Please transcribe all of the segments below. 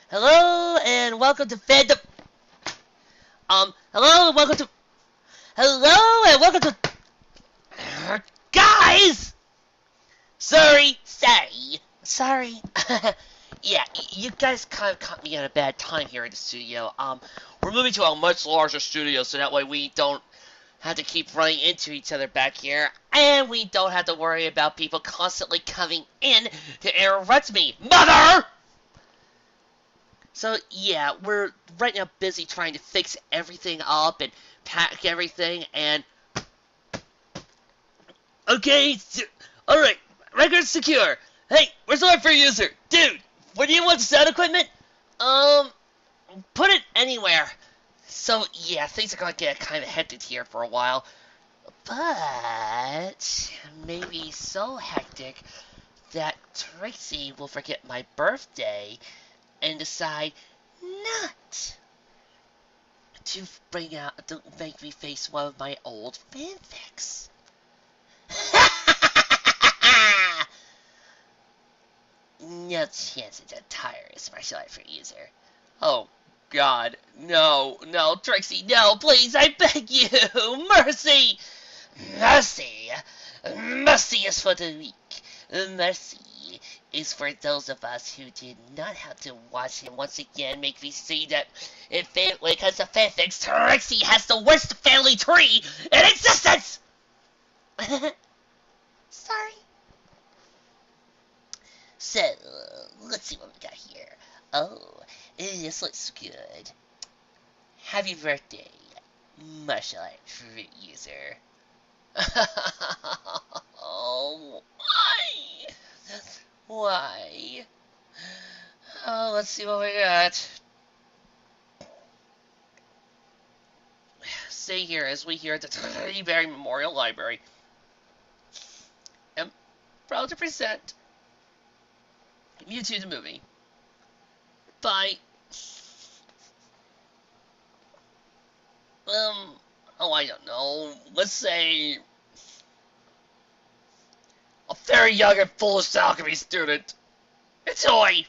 Hello and welcome to Fandom. Hello and welcome to. Hello and welcome to. Guys! Sorry. Yeah, you guys kind of caught me at a bad time here in the studio. We're moving to a much larger studio so that way we don't have to keep running into each other back here, and we don't have to worry about people constantly coming in to interrupt me. Mother! So, yeah, we're right now busy trying to fix everything up and pack everything, and... Okay, alright, record secure. Hey, where's the Wi-Fi user? Dude, where do you want the sound equipment? Put it anywhere. So, yeah, things are gonna get kind of hectic here for a while. But, maybe so hectic that Tracy will forget my birthday and decide not to make me face one of my old fanfics. No chance it's a tireless martial art for user. Oh, God. No, Trixie, no, please, I beg you. Mercy! Mercy! Mercy is for the weak. Mercy is for those of us who did not have to watch him once again make me see that when it comes to fanfics, Trixie has the worst family tree in existence! Sorry. So, let's see what we got here. Oh, this looks good. Happy birthday, martial art fruit user. Oh, why? Why? Oh, let's see what we got. Stay here as we here at the Teddy Bear Memorial Library. I'm proud to present Mewtwo the movie by I don't know, let's say a very young and foolish alchemy student. Enjoy!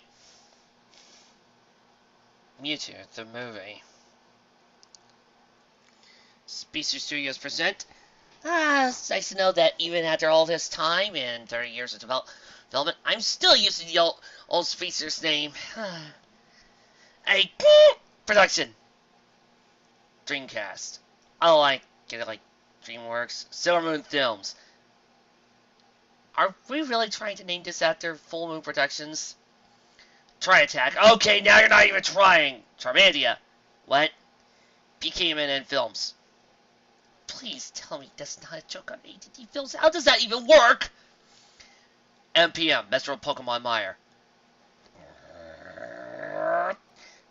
Mewtwo the movie. Speedster Studios present. It's nice to know that even after all this time and 30 years of development, I'm still using the old Speedster's name. A production. Dreamcast. Oh, I get it, like DreamWorks. Silver Moon Films. Are we really trying to name this after Full Moon Productions? Try Attack. Okay, now you're not even trying. Charmandia. What? BKMN Films. Please tell me that's not a joke on ATT Films. How does that even work? MPM, Metro Pokemon Meyer.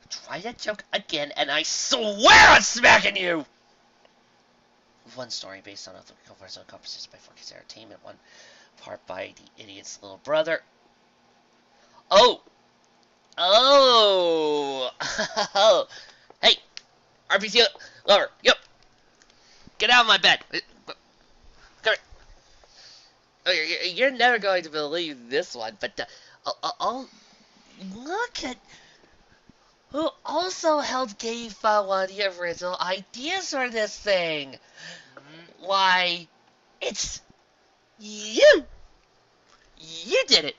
Try that joke again, and I swear I'm smacking you! One story based on a composition by Focus Entertainment, one part by the idiot's little brother. Oh! Hey! RPG lover, yep! Get out of my bed! Come here. Oh, you're never going to believe this one, but look at who also helped gave one of the original ideas for this thing. Why, it's you! You did it!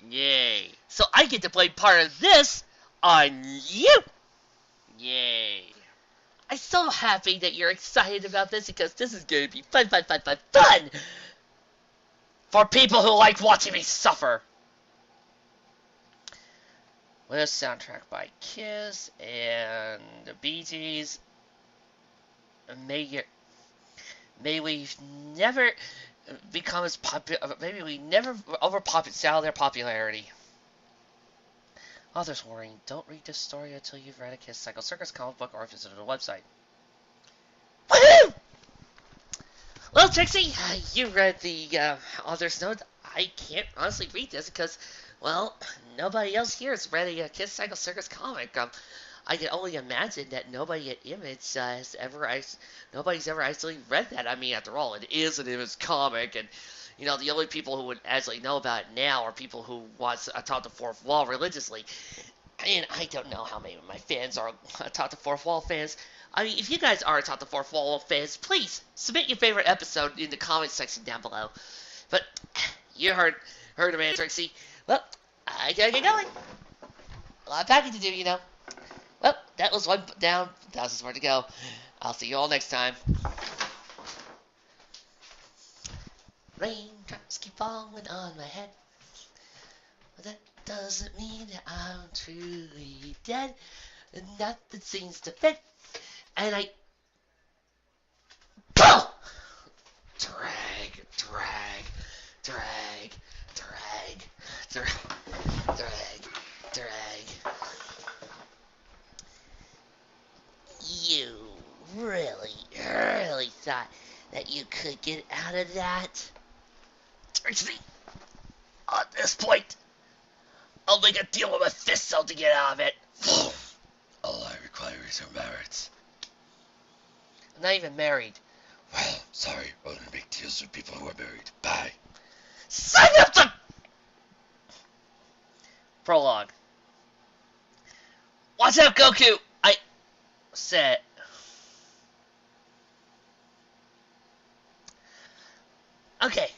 Yay. So I get to play part of this on you! Yay. I'm so happy that you're excited about this because this is going to be fun! For people who like watching me suffer! With a soundtrack by Kiss and the Bee Gees. May we never become as popular. Maybe we never sell their popularity. Author's warning: don't read this story until you've read a Kiss Cycle Circus comic book or visited a website. Woohoo! Well, Trixie, you read the author's note. I can't honestly read this because, well, nobody else here has read a Kiss Cycle Circus comic. I can only imagine that nobody at Image nobody's ever actually read that. I mean, after all, it is an Image comic, and You know, the only people who would actually know about it now are people who watch Atop the Fourth Wall religiously. And I don't know how many of my fans are Atop the Fourth Wall fans. I mean, if you guys are Atop the Fourth Wall fans, please submit your favorite episode in the comments section down below. But you heard of man, Trixie. Well, I gotta get going. A lot of packing to do, you know. Well, that was one down, thousands more to go. I'll see you all next time. Raindrops keep falling on my head, but that doesn't mean that I'm truly dead, and nothing seems to fit, and I... Pull! Drag, drag, drag, drag, drag, drag, drag. You really thought that you could get out of that? Trixie, at this point, I'll make a deal with Mephisto to get out of it. All I require is your merits. I'm not even married. Well, sorry, I only make deals with people who are married. Bye. Sign up to... Prologue. Watch out, Goku! I... said... Okay.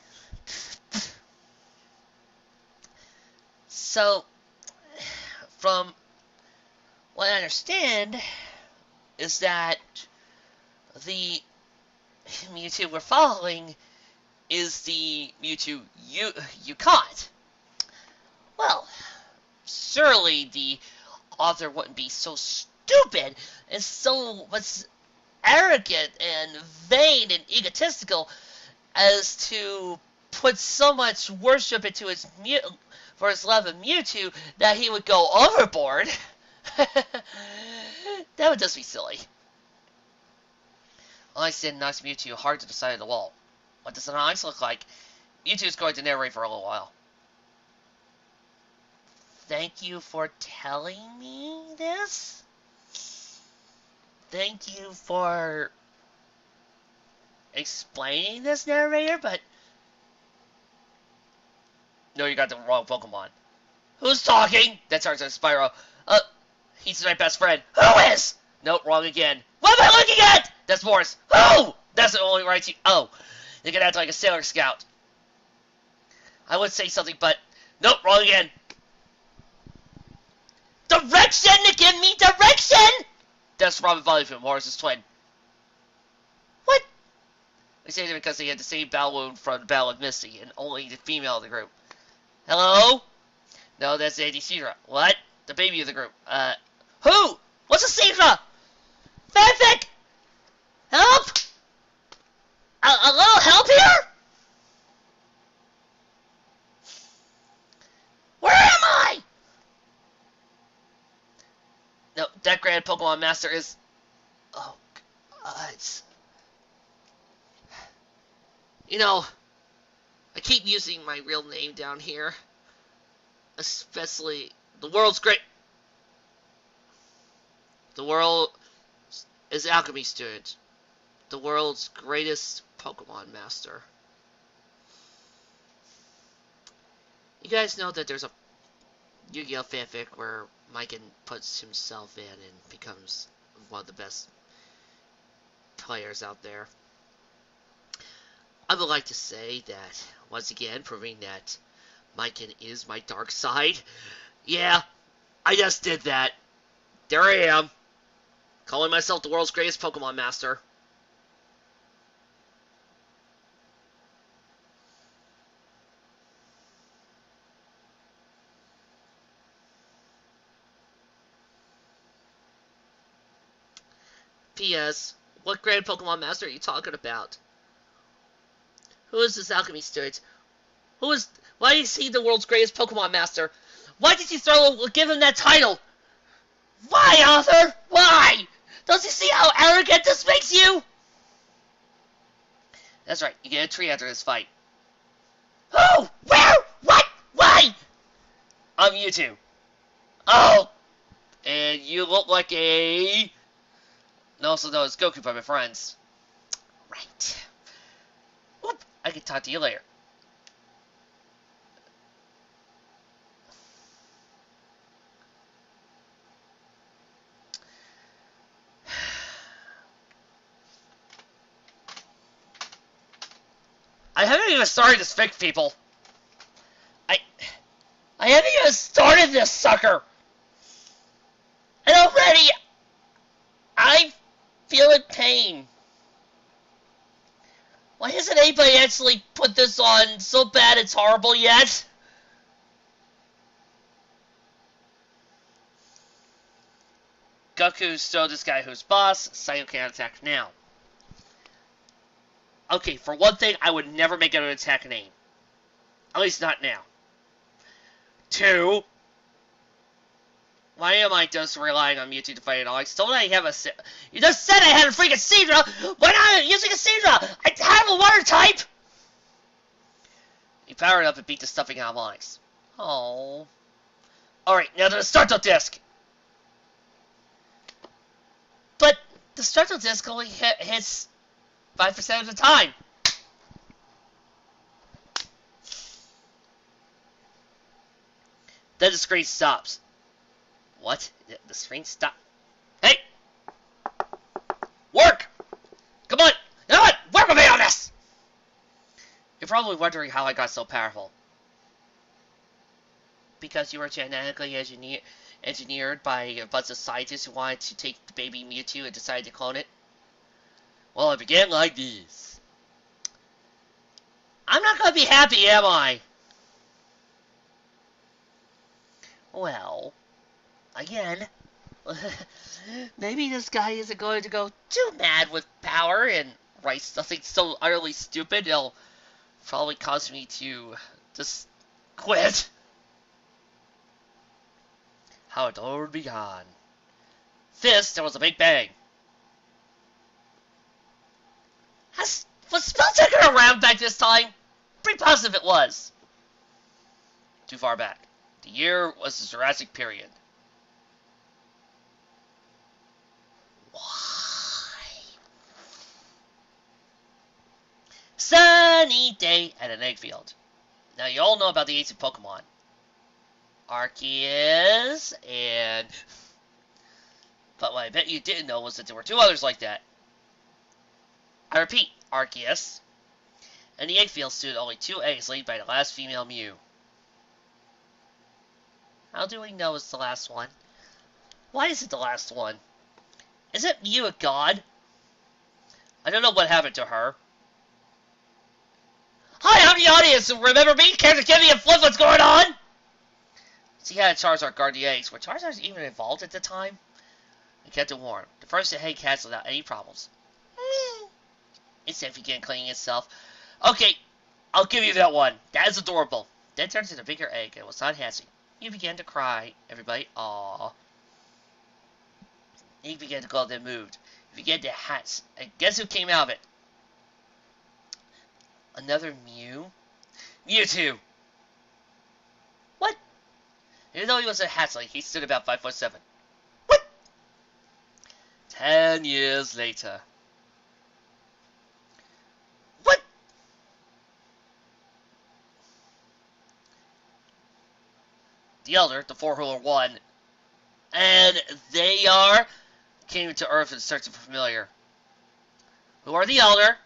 So, from what I understand, is that the Mewtwo we're following is the Mewtwo you caught. Well, surely the author wouldn't be so stupid and so much arrogant and vain and egotistical as to put so much worship into his for his love of Mewtwo that he would go overboard. That would just be silly. Einstein knocks Mewtwo hard to the side of the wall. What does an ice look like? Mewtwo is going to narrate for a little while. Thank you for telling me this. Thank you for explaining this, narrator, but... No, you got the wrong Pokemon. Who's talking? That's our Spyro. He's my best friend. Who is? Nope, wrong again. What am I looking at? That's Morris. Who? That's the only right to... Oh, you can act like a Sailor Scout. I would say something, but... Nope, wrong again. Direction to give me direction! That's Robin Volleyfield, Morris's twin. What? I say that because they had the same battle wound from the Battle of Misty, and only the female of the group. Hello? No, that's Andy Cedra. What? The baby of the group. Who? What's a Cedra? Fanfic! Help! A little help here? Where am I? No, that Grand Pokemon Master is... Oh, God. You know, I keep using my real name down here. Especially the world's great... The world is alchemy student. The world's greatest Pokemon master. You guys know that there's a Yu-Gi-Oh! Fanfic where Mike puts himself in and becomes one of the best players out there. I would like to say that, once again, proving that Mike is my dark side. Yeah, I just did that. There I am, calling myself the world's greatest Pokemon master. P.S. What great Pokemon master are you talking about? Who is this alchemy student? Why is he the world's greatest Pokemon master? Why did you give him that title? Why, author? Why? Don't you see how arrogant this makes you? That's right, you get a tree after this fight. Who? Where? What? Why? I'm Mewtwo. Oh! And you look like a... also known as Goku by my friends. Right. Oop, I can talk to you later. I haven't even started this fic, people. I haven't even started this sucker. And already, I'm feeling pain. Why hasn't anybody actually put this on so bad it's horrible yet? Goku showed this guy who's boss. Saito can't attack now. Okay, for one thing, I would never make it an attack name. At least not now. 2. Why am I just relying on Mewtwo to fight it all? I still don't have a... You just said I had a freaking Seadra! Why not using a Seadra? I have a water type! He powered up and beat the stuffing out of Onyx. Oh. Alright, now to the Startle Disc! But the Startle Disc only hits 5% of the time. Then the screen stops. What? The screen stop? Hey! Work! Come on! You know what? Work with me on this! You're probably wondering how I got so powerful. Because you were genetically engineered by a bunch of scientists who wanted to take the baby Mewtwo and decided to clone it? Well, it began like this. I'm not gonna be happy, am I? Well, again, maybe this guy isn't going to go too mad with power and write something so utterly stupid it'll probably cause me to just quit. How it all began. This, there was a big bang. Was Spellchecker around back this time? Pretty positive it was. Too far back. The year was the Jurassic period. Why? Sunny day at an egg field. Now you all know about the ancient Pokemon. Arceus and... But what I bet you didn't know was that there were 2 others like that. I repeat, Arceus. And the egg field stood only 2 eggs laid by the last female Mew. How do we know it's the last one? Why is it the last one? Isn't Mew a god? I don't know what happened to her. Hi, I'm the audience. Remember me? Care to give me a flip what's going on? See how Charizard guard the eggs. Were Charizards even involved at the time? He kept it warm. The first egg hatched without any problems. Instant began cleaning itself. Okay, I'll give you that one. That is adorable. Then turned into a bigger egg and was not hatching. He began to cry. Everybody, aww. He began to glow, then moved. He began to hatch. And guess who came out of it? Another Mew? Mewtwo! What? Even though he was a hatchling, he stood about 5'7". What? 10 years later. What? The Elder, the Four-Ruler, won. And they came to Earth in search of a familiar. Who are the Elder?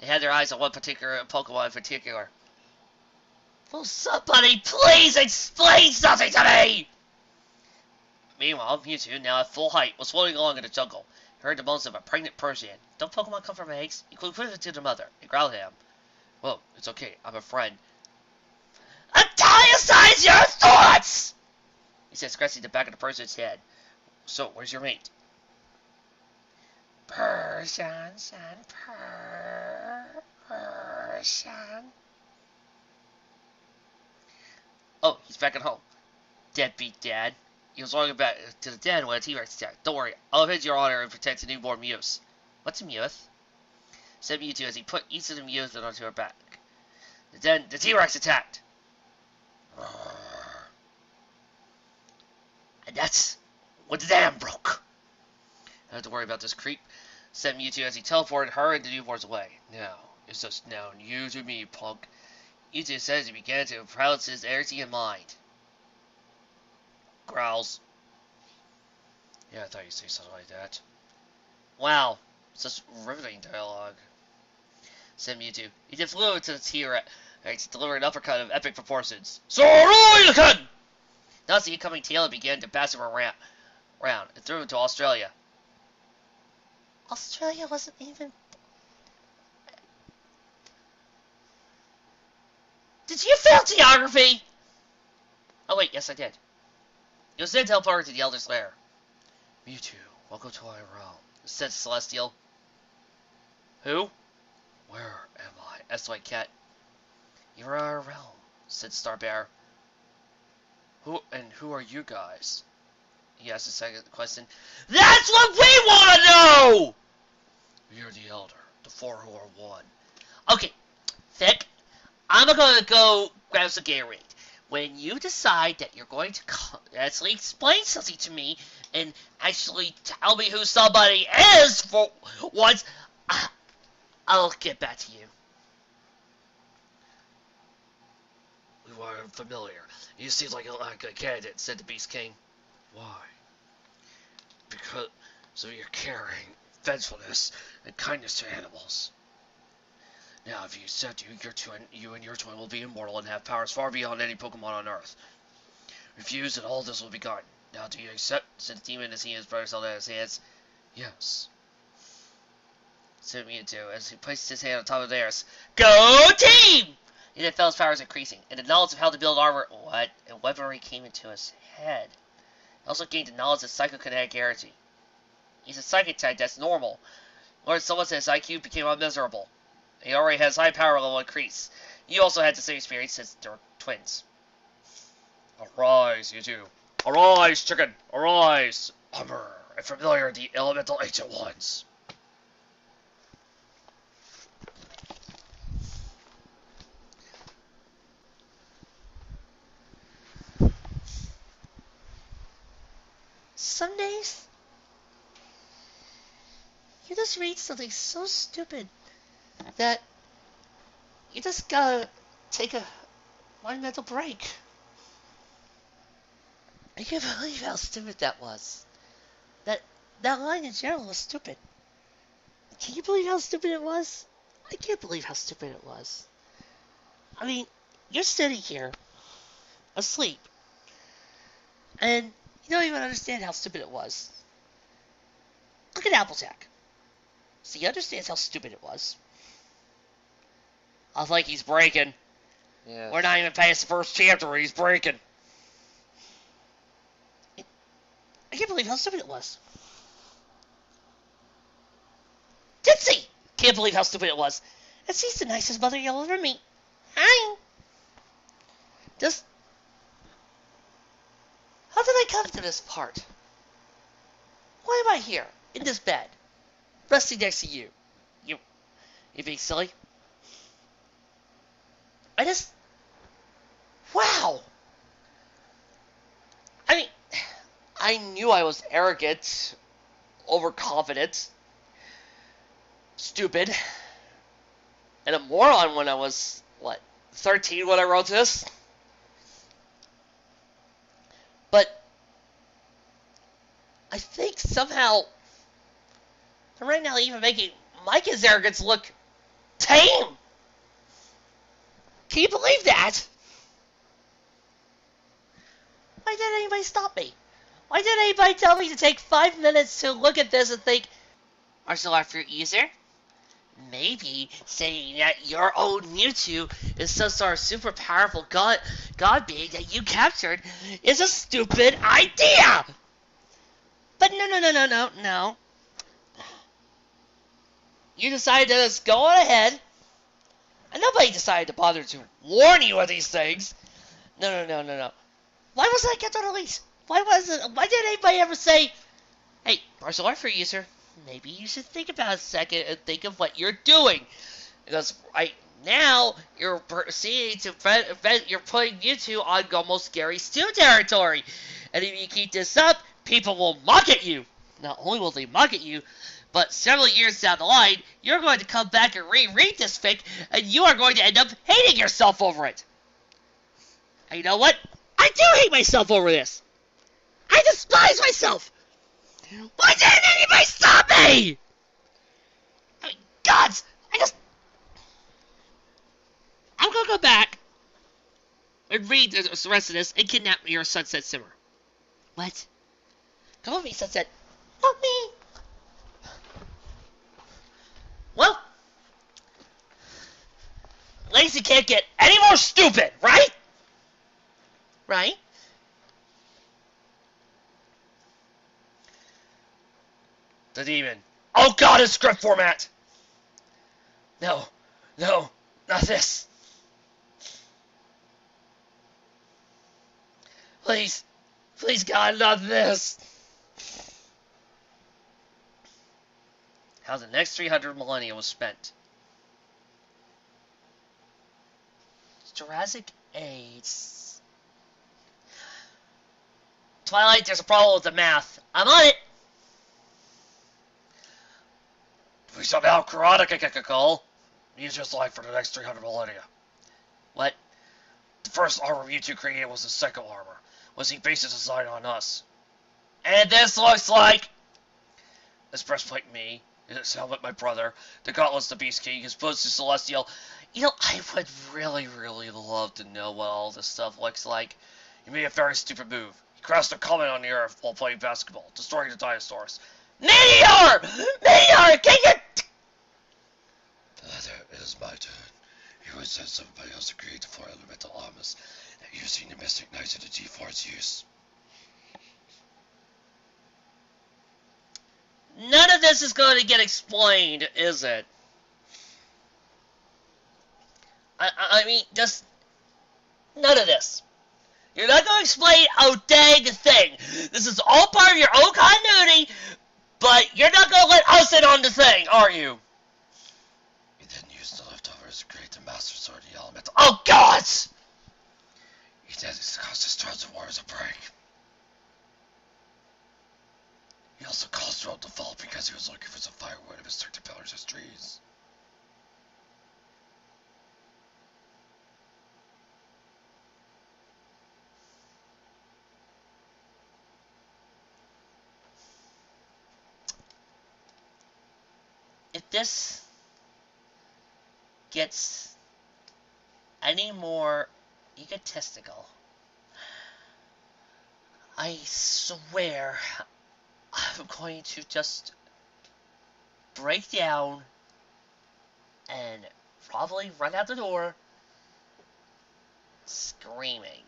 They had their eyes on one particular Pokemon in particular. Will somebody please explain something to me? Meanwhile, Mewtwo, now at full height, was floating along in the jungle. He heard the moans of a pregnant Persian. Don't Pokemon come from eggs? He quickly to the mother and growled at him. Well, it's okay. I'm a friend. Italicize your thoughts! He said, scratching the back of the Persian's head. So, where's your mate? Persian, son, Persian. Oh, he's back at home. Deadbeat dad. He was walking back to the den when a T-Rex attacked. Don't worry, I'll avenge your honor and protect the newborn Mews. What's a Mewth? Said Mewtwo as he put each of the Mews onto her back. Then the T-Rex attacked. And that's when the dam broke. I don't have to worry about this creep, said Mewtwo as he teleported her and the newborns away. Now, it's just now you to me, punk. Mewtwo said as he began to balance his energy and mind. Growls. Yeah, I thought you'd say something like that. Wow, such riveting dialogue. said Mewtwo. He then flew into the T-Rex to deliver an uppercut of epic proportions. Soroyukan! Thus, the incoming tailor began to pass him around and threw him to Australia. Australia wasn't even... Did you fail geography? Oh wait, yes I did. He was then teleported to the Elder's Lair. Mewtwo, welcome to my realm, said Celestial. Who? Where am I? asked White Cat. You're our realm, said Starbear. Who are you guys? He asked the second question. That's what we want to know! You're the Elder, the four who are one. Okay, Thick, I'm gonna go grab some Gatorade. When you decide that you're going to actually explain something to me and actually tell me who somebody is for once, I'll get back to you. We were familiar. You seem like a candidate, said the Beast King. Why? Because of your caring, vengefulness, and kindness to animals. Now, if you said you and your twin will be immortal and have powers far beyond any Pokemon on Earth. Refuse and all this will be gone. Now, do you accept? Said the demon as he and his brother held out his hands. Yes. Said Mewtwo as he placed his hand on top of theirs. Go team! He then felt his powers increasing, and the knowledge of how to build armor and weaponry came into his head. He also gained the knowledge of psychokinetic energy. He's a psychic type, that's normal. Lord, someone said his IQ became unmiserable. He already has high power level increase. You also had the same experience since they're twins. Arise, you two. Arise, chicken. Arise. Armor and familiar the elemental ancient ones. Some days, you just read something so stupid that you just gotta take a monumental break. I can't believe how stupid that was. That line in general was stupid. Can you believe how stupid it was? I can't believe how stupid it was. I mean, you're sitting here, asleep, and you don't even understand how stupid it was. Look at Applejack. So he understands how stupid it was. I think he's breaking. Yeah. We're not even past the first chapter, he's breaking. I can't believe how stupid it was. Ditsy! Can't believe how stupid it was. And she's the nicest mother you'll ever meet. Hi! Just... How did I come to this part? Why am I here, in this bed, resting next to you? You being silly? Wow! I mean, I knew I was arrogant, overconfident, stupid, and a moron when I was, 13 when I wrote this? But I think somehow, right now, even making Micah's arrogance look tame. Can you believe that? Why didn't anybody stop me? Why didn't anybody tell me to take 5 minutes to look at this and think, martial art for user? Maybe saying that your own Mewtwo is some sort of super powerful god being that you captured is a stupid idea! But no. You decided to just go on ahead, and nobody decided to bother to warn you of these things. No. Why wasn't I kept on a leash? Why didn't anybody ever say, hey, martial art for user, maybe you should think about it a second and think of what you're doing. Because right now, you're proceeding to you're putting Mewtwo on almost scary Stu territory. And if you keep this up, people will mock at you. Not only will they mock at you, but several years down the line, you're going to come back and reread this fic, and you are going to end up hating yourself over it. And you know what? I do hate myself over this. I despise myself. Why didn't anybody stop me? I mean, gods, I'm gonna go back and read the rest of this and kidnap your Sunset Simmer. What? Come with me, Sunset. Help me. Well, Lacey can't get any more stupid, right? Right? The demon. Oh god, his script format! No, no, not this. Please, please God, not this. How the next 300 millennia was spent. Jurassic Age. Twilight, there's a problem with the math. I'm on it. We somehow call use his life for the next 300 millennia. What? The first armor Mewtwo created was the second armor. Was he based his design on us? And this looks like this breastplate me, his helmet my brother, the gauntlets the Beast King, his boots the Celestial. You know, I would really, really love to know what all this stuff looks like. He made a very stupid move. He crashed a comet on the Earth while playing basketball, destroying the dinosaurs. Meteor! Meteor! Can you... It is my turn. You would send somebody else to create the 4 elemental armors that using the Mystic Knights of the G4's use. None of this is going to get explained, is it? I mean, just... none of this. You're not going to explain a dang thing. This is all part of your own continuity, but you're not going to let us in on the thing, are you? You then use the leftovers to create the Master Sword of the Elemental. Oh, God! He then causes tons of wars of break. He also caused the road to fall because he was looking for some firewood and mistook the pillars as trees. If this gets any more egotistical, I swear I'm going to just break down and probably run out the door screaming.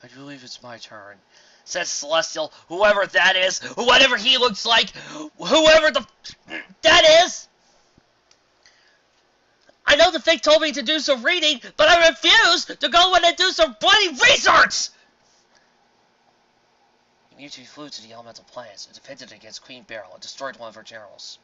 I believe it's my turn, says Celestial, whoever that is, whatever he looks like, whoever that is. I know the fake told me to do some reading, but I refuse to go in and do some bloody research! Mewtwo flew to the elemental planets and defended against Queen Beryl and destroyed one of her generals.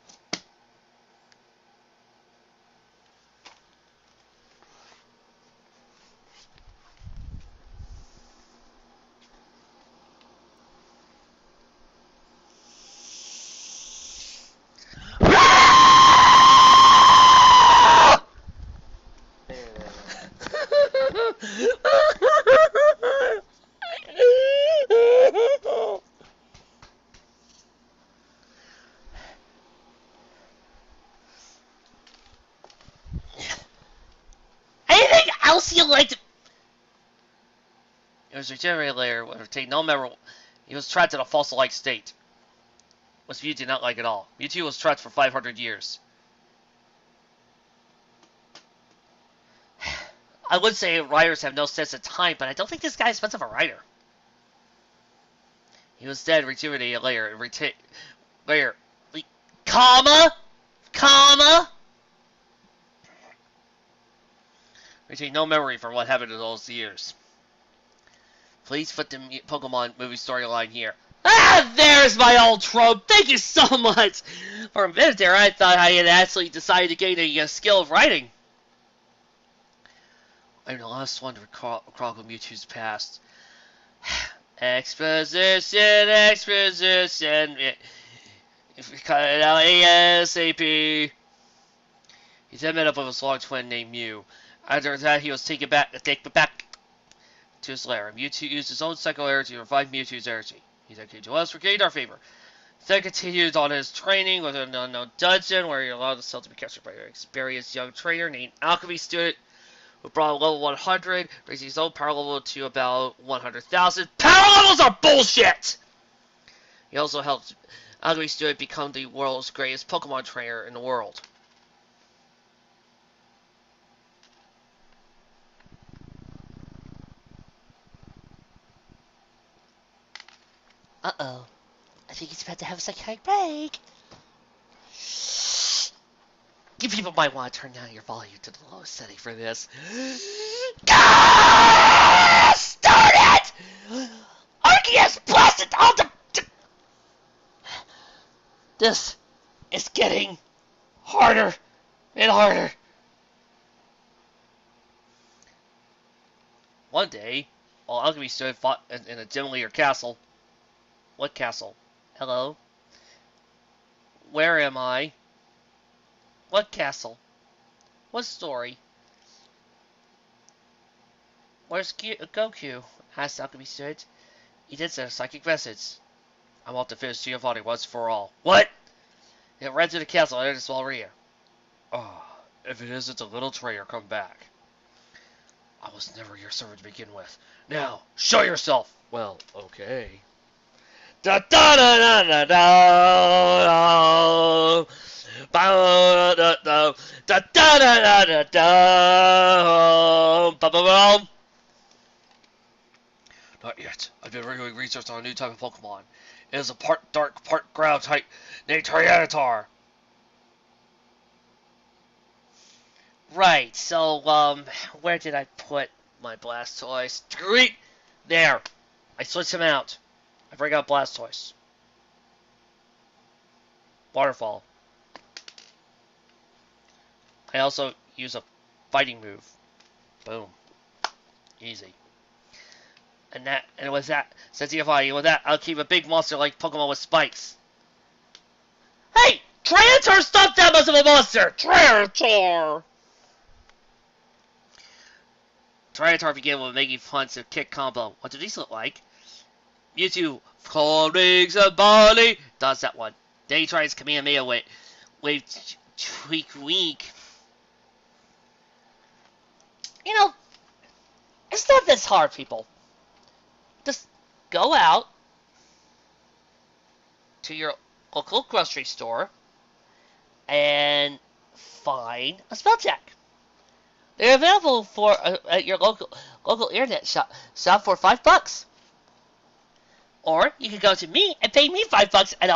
Anything else you like to... It was regenerated later, would retain no memory. He was trapped in a fossil-like state, which Mewtwo did not like at all. Mewtwo was trapped for 500 years. I would say writers have no sense of time, but I don't think this guy is much of a writer. He was dead, rejuvenated later, and comma, retain no memory from what happened in those years. Please put the Pokemon movie storyline here. Ah, there's my old trope. Thank you so much. For a minute there, I thought I had actually decided to gain a skill of writing. I'm the last one to chronicle Mewtwo's past. Exposition. If we cut it out ASAP. He then met up with his long twin named Mew. After that, he was taken back to his lair. Mewtwo used his own psycho energy to revive Mewtwo's energy. He then came to us, regained our favor. Then continues on his training with an unknown dungeon where you're allowed to sell to be captured by an experienced young trainer named Alchemy Student who brought level 100, raising his own power level to about 100,000. Power levels are bullshit! He also helped Alchemy Student become the world's greatest Pokemon trainer in the world. Uh-oh. I think he's about to have a psychotic break. You people might want to turn down your volume to the lowest setting for this. Ah! Start it! Arceus blasted on the... This is getting harder and harder. One day, while Alchemy Student fought in a dimly lit castle. What castle? Hello? Where am I? What castle? What story? Where's Goku? Asked Alchemy Student. He did send a psychic message. I want to finish Giovanni once for all. What? It ran to the castle and entered a small arena. Oh, if it isn't a little traitor, come back. I was never your servant to begin with. Now, show yourself! Well, okay. Da da da da da da da da da da da da da. Not yet. I've been doing research on a new type of Pokemon. It is a part dark, part ground type named Tyranitar. Right, so, where did I put my Blastoise? Great! There! I switched him out. I bring out Blastoise. Waterfall. I also use a fighting move. Boom. Easy. And with that, says Giovanni, with that, I'll keep a big monster like Pokemon with spikes. Hey! Tyranitar, stop that much of a monster! Tyranitar! Tyranitar began with making punch and kick combo. What do these look like? Mewtwo, calling somebody, does that one. Then he tries Kamehameha wave tweak weak. You know, it's not this hard, people. Just go out to your local grocery store and find a spell check. They're available for at your local internet shop for $5. Or you can go to me and pay me $5, and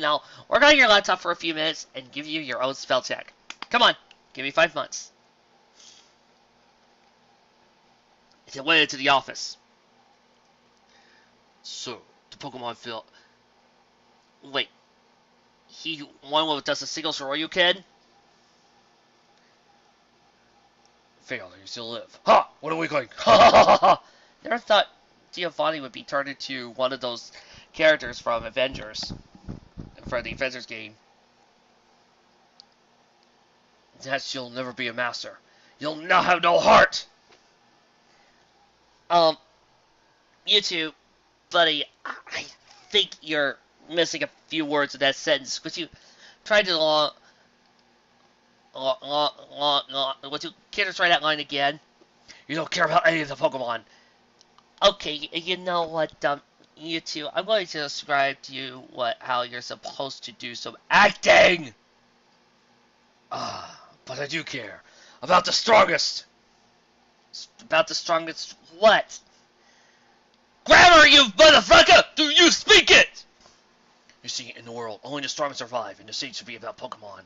I'll work on your laptop for a few minutes and give you your own spell check. Come on, give me 5 months. He went into the office. So, the Pokemon field. Wait, he one with does the signals for you, kid? Fail, you still live. Ha! What are we going? Ha ha ha ha! Never thought Giovanni would be turned into one of those characters from Avengers. For the Avengers game. That you'll never be a master. You'll not have no heart! You two, buddy, I think you're missing a few words in that sentence. Could you try to would you care to try that line again? You don't care about any of the Pokemon. Okay, you know what, you two, I'm going to describe to you how you're supposed to do some acting! But I do care. About the strongest! About the strongest what? Grammar, you motherfucker! Do you speak it? You see, in the world, only the strong survive, and the scene should be about Pokemon.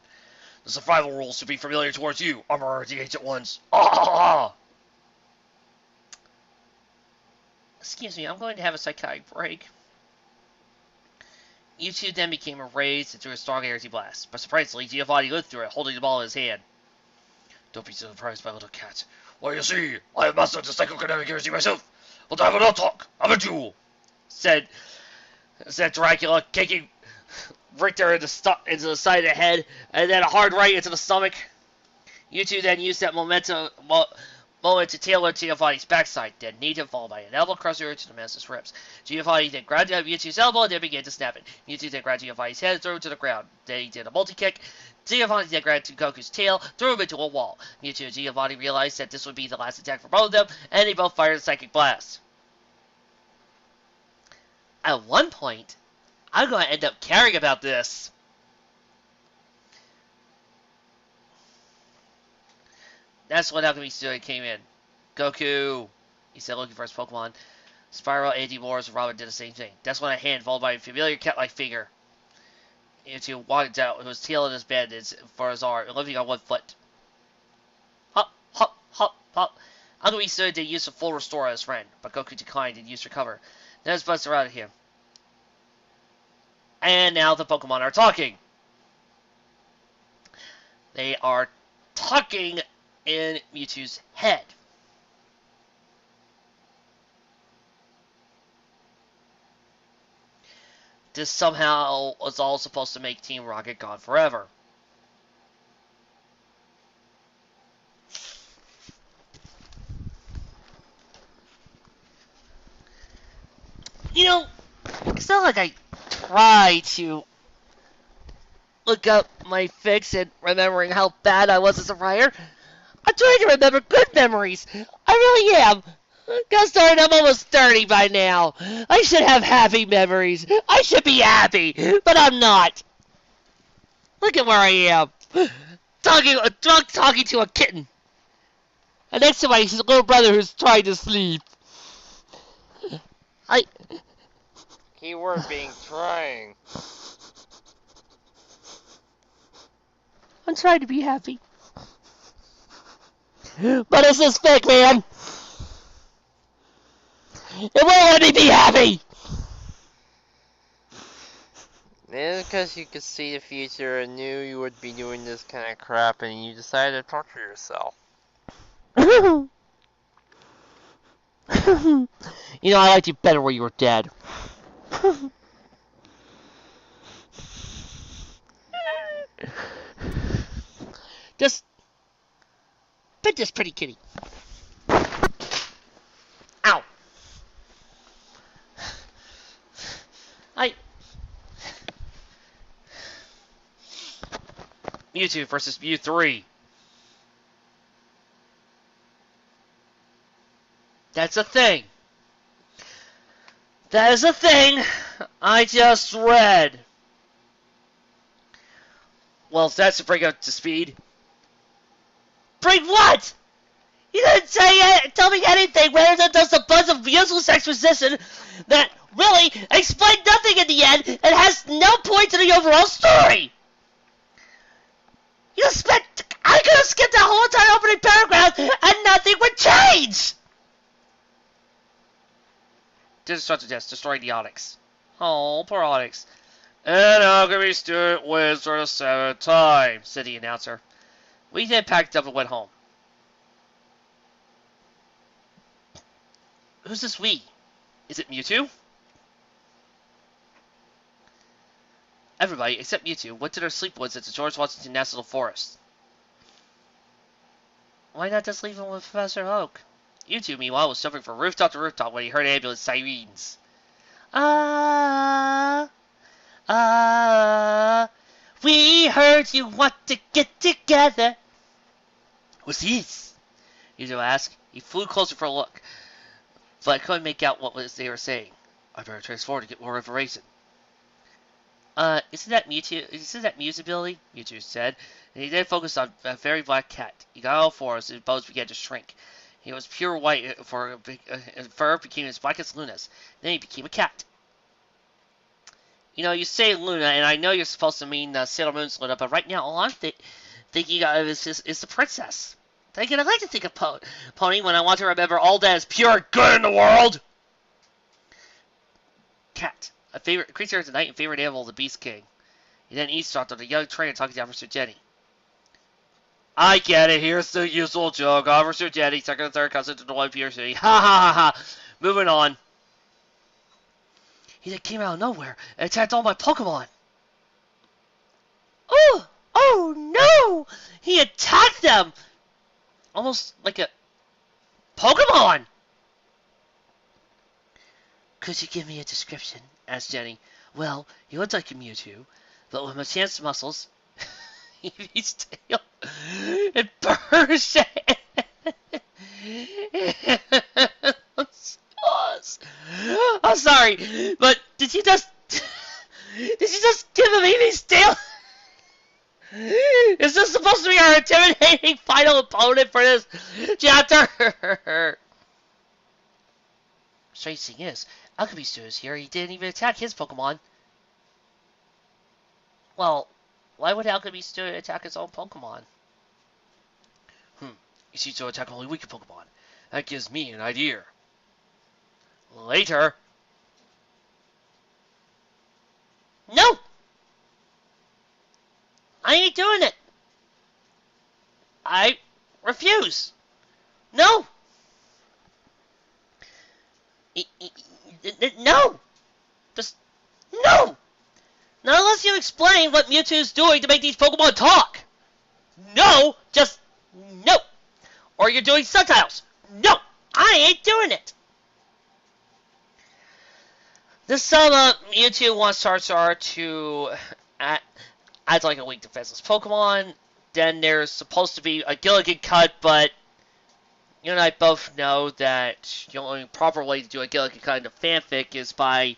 The survival rules should be familiar towards you, Armor the Ancient Ones. Excuse me, I'm going to have a psychotic break. Mewtwo then became raised into a strong energy blast, but surprisingly, Giovanni lived through it, holding the ball in his hand. Don't be surprised, my little cat. Well, you see, I have mastered the psychokinetic energy myself, but I will not talk. I'm a duel, said Dracula, kicking right there into the side of the head, and then a hard right into the stomach. Mewtwo then used that momentum Moment to tailor Giovanni's backside, then knee him followed by an elbow crusher to the master's ribs. Giovanni then grabbed Mewtwo's elbow and then began to snap it. Mewtwo then grabbed Giovanni's head and threw him to the ground. Then he did a multi-kick. Giovanni then grabbed Goku's tail, threw him into a wall. Mewtwo and Giovanni realized that this would be the last attack for both of them, and they both fired a psychic blast. At one point, I'm going to end up caring about this. That's when Alchemy Studio came in. Goku, he said, looking for his Pokemon. Spiral, Anti-Wars, and Robin did the same thing. That's when a hand, followed by a familiar cat-like figure. Mewtwo walked out with his tail in his bandage for his arm, living on one foot. Hop, hop, hop, hop. Alchemy Studio did use a full restore on his friend, but Goku declined and used recover. Then his buds surrounded him. And now the Pokemon are talking. They are talking in Mewtwo's head. This somehow was all supposed to make Team Rocket gone forever. You know, it's not like I try to look up my fics and remembering how bad I was as a writer. I'm trying to remember good memories. I really am. Got started, I'm almost 30 by now. I should have happy memories. I should be happy, but I'm not. Look at where I am. Talking to a kitten. And next to my little brother who's trying to sleep. Keyword being trying. I'm trying to be happy. But it's this fake, man. It won't let me be happy. Maybe because you could see the future and knew you would be doing this kind of crap and you decided to torture yourself. You know, I liked you better when you were dead. Just pet this pretty kitty. Ow. Mewtwo versus Mew 3. That's a thing. That is a thing I just read. Well, if that's to bring up to speed. Bring what? You didn't tell me anything rather than just a bunch of useless exposition that really explained nothing in the end and has no point to the overall story. I could have skipped that whole entire opening paragraph and nothing would change. Destructive Death, destroying the Onyx. Oh, poor Onyx. And Alchemy Student wins for the 7th time, said the announcer. We then packed up and went home. Who's this we? Is it Mewtwo? Everybody, except Mewtwo, went to their sleep woods at the George Washington National Forest. Why not just leave him with Professor Oak? Mewtwo, meanwhile, was jumping from rooftop to rooftop when he heard ambulance sirens. We heard you want to get together. What's this? Mewtwo asked. He flew closer for a look, but I couldn't make out what they were saying. I better transform to get more information. Isn't that Mew's ability? Mewtwo said, and he then focused on a very black cat. He got all fours, and his bones began to shrink. He was pure white, fur became as black as Luna's. Then he became a cat. You know, you say Luna, and I know you're supposed to mean Sailor Moon's Luna, but right now all I'm thinking of is the princess. I like to think of Pony when I want to remember all that is pure good in the world. Cat, a favorite creature of the night and favorite animal of the Beast King. He then eavesdropped on the young trainer talking to Officer Jenny. I get it, here's the usual joke. Officer Jenny, second and third cousin to the one Peter City. Ha ha ha ha. Moving on. He then came out of nowhere and attacked all my Pokemon. Oh no! He attacked them! Almost like a Pokemon! Could you give me a description? Asked Jenny. Well, he looks like a Mewtwo, but with enhanced muscles, his tail, and burst. I'm sorry, but did you just give him Eevee's tail? Is this supposed to be our intimidating final opponent for this chapter? Strange thing is, Alchemy Stu is here. He didn't even attack his Pokemon. Well, why would Alchemy Stu attack his own Pokemon? He seems to attack only weaker Pokemon. That gives me an idea. Later. No! I ain't doing it. I refuse. No! No! Just no! Not unless you explain what Mewtwo's doing to make these Pokemon talk. No! Just no! Or you're doing subtitles. No! I ain't doing it! This summer, Mewtwo wants Charizard to act like a weak defenseless Pokemon. Then there's supposed to be a Gilligan cut, but you and I both know that the only proper way to do a Gilligan cut in a fanfic is by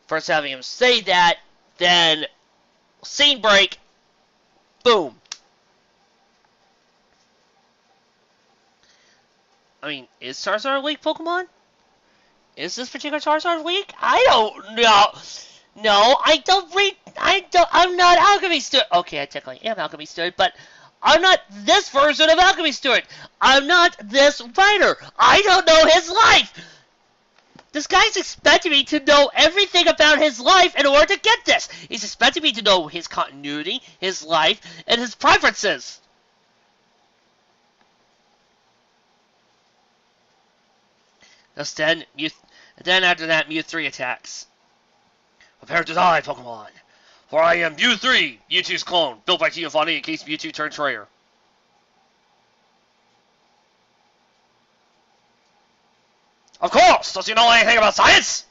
first having him say that, then scene break, boom. I mean, is Charizard a weak Pokemon? Is this particular Charizard weak? I don't know. No, I'm not Alchemy Steward. Okay, I technically am Alchemy Steward, but I'm not this version of Alchemy Steward. I'm not this writer. I don't know his life. This guy's expecting me to know everything about his life in order to get this. He's expecting me to know his continuity, his life, and his preferences. Then after that, Mew 3 attacks. Prepare to die, Pokemon. For I am Mew 3, Mewtwo's clone, built by Giovanni in case Mewtwo turns rare. Of course! Does he know anything about science?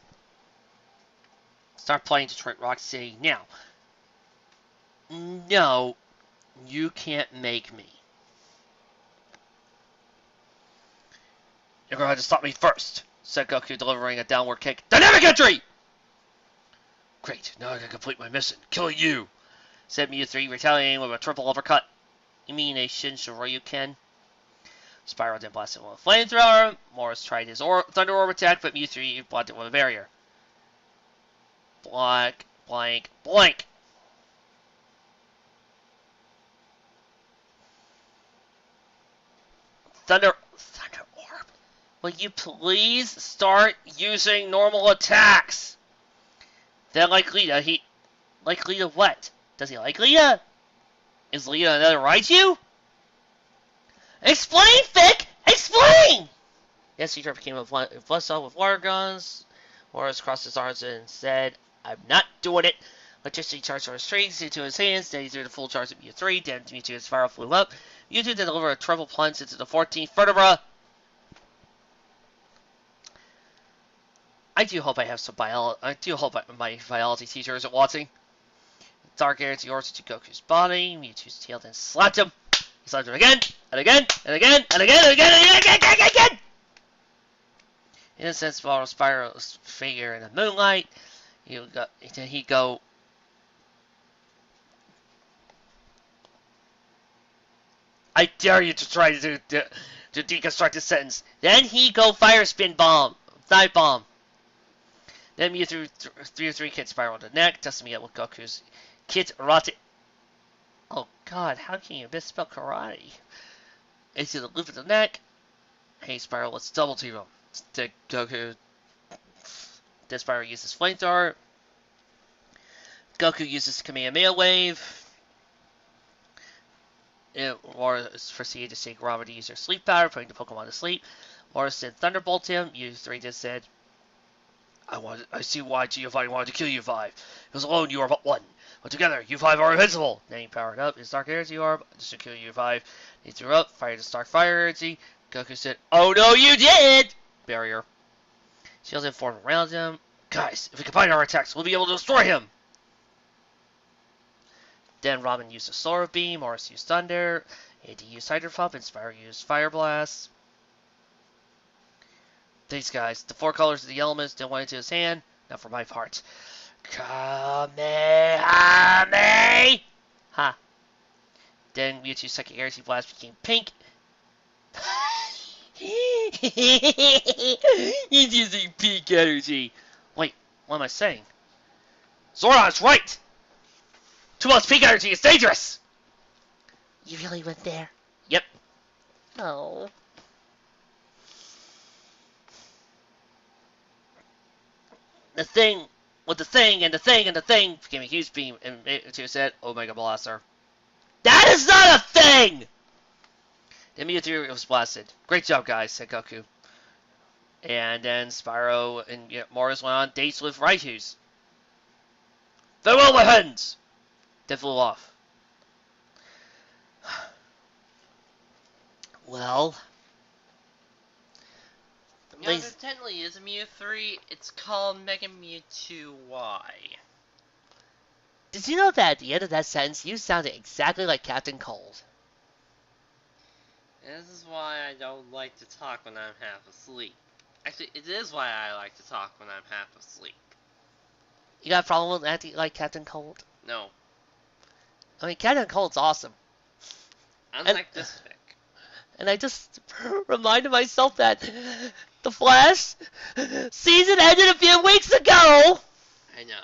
Start playing Detroit Rock City now. No, you can't make me. You're going to have to stop me first, said Goku, delivering a downward kick. Dynamic entry! Great, now I can complete my mission, killing you, said Mew 3, retaliating with a triple uppercut. You mean a Shinshoryuken? Spyro then blasted him with a flamethrower. Morris tried his Thunder Orb attack, but Mew 3 blocked it with a barrier. Blank, blank, blank. Thunder Orb. Will you please start using normal attacks? Then like Lita, like Lita what? Does he like Lita? Is Lita another Raichu? Explain, Fic! Explain! Yes, Teacher became a Bloodstone with water guns. Morris crossed his arms and said, I'm not doing it. Electricity charged from his strings into his hands. Then he threw the full charge at Mew 3. Then Mewtwo's spiral flew up. Mewtwo then delivered a triple plunge into the 14th vertebra. I do hope I have some I do hope my biology teacher isn't watching. Dark energy orders to Goku's body. Mewtwo's tail then slapped him. He slapped him again, and again, and again, and again, and again, and again, and again! Innocent Spyro's figure in the moonlight. He'd go. I dare you to try to deconstruct this sentence. Then he go fire spin bomb, dive bomb. Then Mew threw 3 Kid Spyro on the neck, testing me out with Goku's Kid Karate. Oh god, how can you misspell karate? Into the loop of the neck. Hey Spyro, let's double team him. To Goku. Then Spyro uses flamethrower. Goku uses Kamehameha Wave. Morris proceeded to take Robert to use their sleep power, putting the Pokemon to sleep. Morris then Thunderbolt him. Mew 3 just said, I see why Giovanni wanted to kill you 5. Because alone you are but one. But together, you 5 are invincible. Then he powered up his Dark Energy Orb just to kill you 5. He threw up, fired his Dark Fire Energy. Goku said, "Oh no, you didn't!" Barrier. Shields and formed around him. Guys, if we combine our attacks, we'll be able to destroy him! Then Ramen used a Solar Beam, Morris used Thunder, AD used Hydro Pump, and Spyro used Fire Blast. These guys, the 4 colors of the elements, then went into his hand. Now for my part. Kamehame! Ha. Then Mewtwo's second Energy Blast became pink. He's using pink energy. Wait, what am I saying? Zordon's right! Too much pink energy is dangerous! You really went there? Yep. Oh. The thing, with the thing, and the thing, and the thing, became a huge beam, and Mewtwo said, Omega Blaster. That is not a thing! Then Mewtwo was blasted. Great job, guys, said Goku. And then Spyro and Morris went on dates with Raihus. Farewell, my friends! Then flew off. Well... No, there technically is a Mew 3. It's called Mega Mewtwo Y. Did you know that at the end of that sentence, you sounded exactly like Captain Cold? And this is why I don't like to talk when I'm half asleep. Actually, it is why I like to talk when I'm half asleep. You got a problem with acting like Captain Cold? No. I mean, Captain Cold's awesome. Unlike this fic. And I just reminded myself that The Flash season ended a few weeks ago! I know.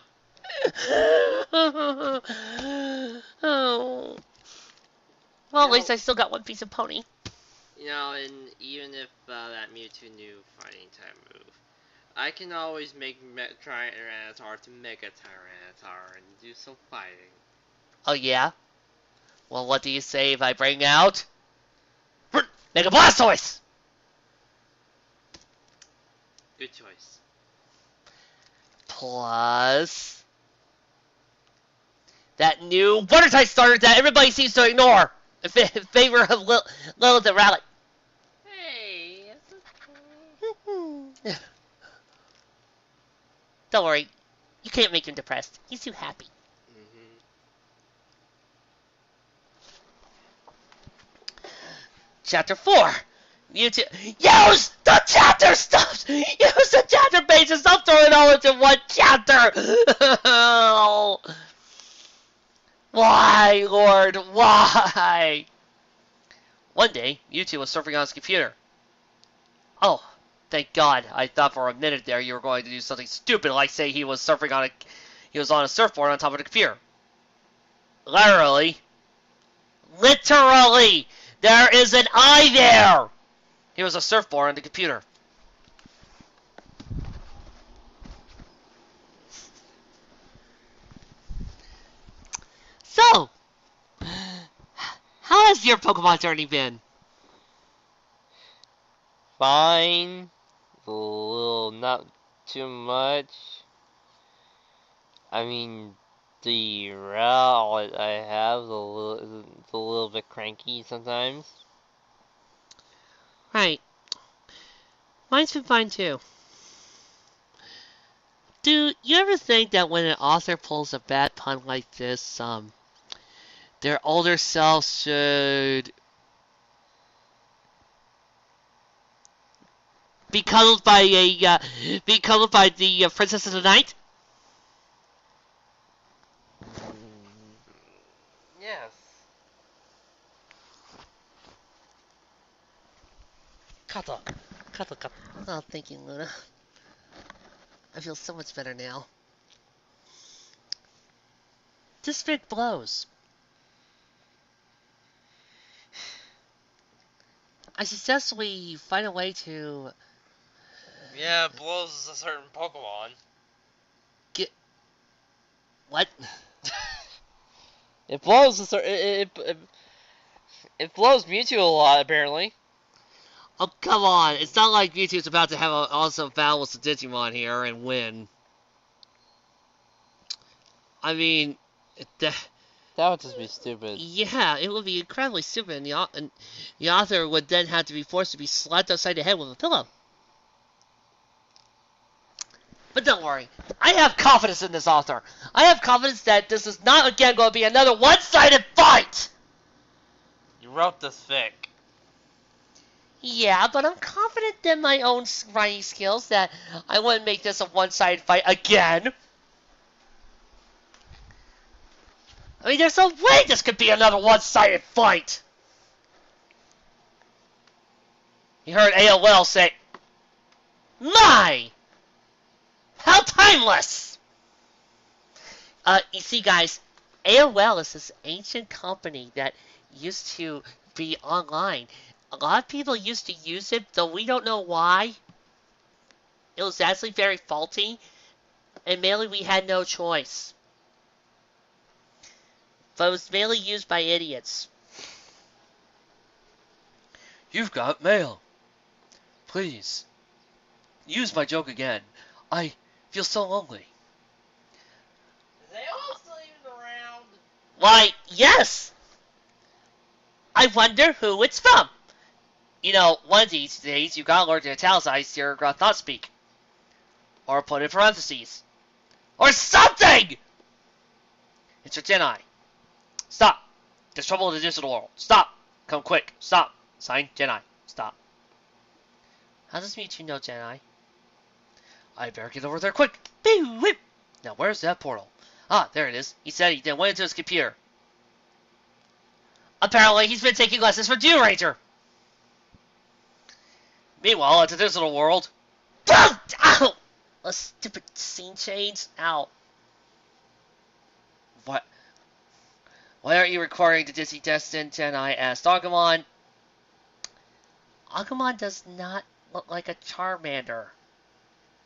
Oh. Well, at least I still got one piece of pony. You know, and even if that Mewtwo knew fighting type move, I can always make Tyranitar to Mega Tyranitar and do some fighting. Oh, yeah? Well, what do you say if I bring out... Mega Blastoise! Good choice. Plus... that new water type starter that everybody seems to ignore in favor of Lilith and Rally. Hey. Don't worry, you can't make him depressed. He's too happy. Chapter 4. Mewtwo. Use the chapter stuff! Use the chapter pages! Stop throwing it all into one chapter! Why, Lord? Why? One day, Mewtwo was surfing on his computer. Oh, thank God. I thought for a minute there you were going to do something stupid like say he was surfing on he was on a surfboard on top of the computer. Literally. Literally! There is an eye there! He was a surfboard on the computer. So, how has your Pokemon journey been? Fine. A little, not too much. I mean, the route I have is a little bit cranky sometimes. Right. Mine's been fine too. Do you ever think that when an author pulls a bad pun like this, their older selves should be cuddled by the Princess of the Night? Yes. Cuddle. Oh, thank you, Luna. I feel so much better now. This fic blows. I suggest we find a way to... Yeah, blows is a certain Pokemon. What? It blows a certain... It blows Mewtwo a lot, apparently. Oh, come on. It's not like Mewtwo's about to have an awesome battle with the Digimon here and win. I mean, That would just be stupid. Yeah, it would be incredibly stupid, and the author would then have to be forced to be slapped upside the head with a pillow. But don't worry, I have confidence in this author. I have confidence that this is not again going to be another one-sided fight! You wrote this fic. Yeah, but I'm confident in my own writing skills that I wouldn't make this a one-sided fight again. I mean, there's no way this could be another one-sided fight! You heard AOL say, "My! How timeless!" You see, guys, AOL is this ancient company that used to be online. A lot of people used to use it, though we don't know why. It was actually very faulty, and mainly we had no choice. But it was mainly used by idiots. You've got mail. Please, use my joke again. I feel so lonely. Is AOL still even around? Why, yes! I wonder who it's from. You know, one of these days you gotta learn to italicize your thought speak. Or put in parentheses. Or something! It's your Jedi. Stop. There's trouble in the digital world. Stop. Come quick. Stop. Sign, Jedi. Stop. How does Mewtwo know Jedi? I better get over there quick. Boo, whip. Now where's that portal? Ah, there it is. He said he then went into his computer. Apparently he's been taking lessons from Dune Ranger. Meanwhile, at the digital world. Ow! A stupid scene change. Ow. What? Why aren't you recording the Disney Destined? Jedi asked Agumon. Agumon does not look like a Charmander.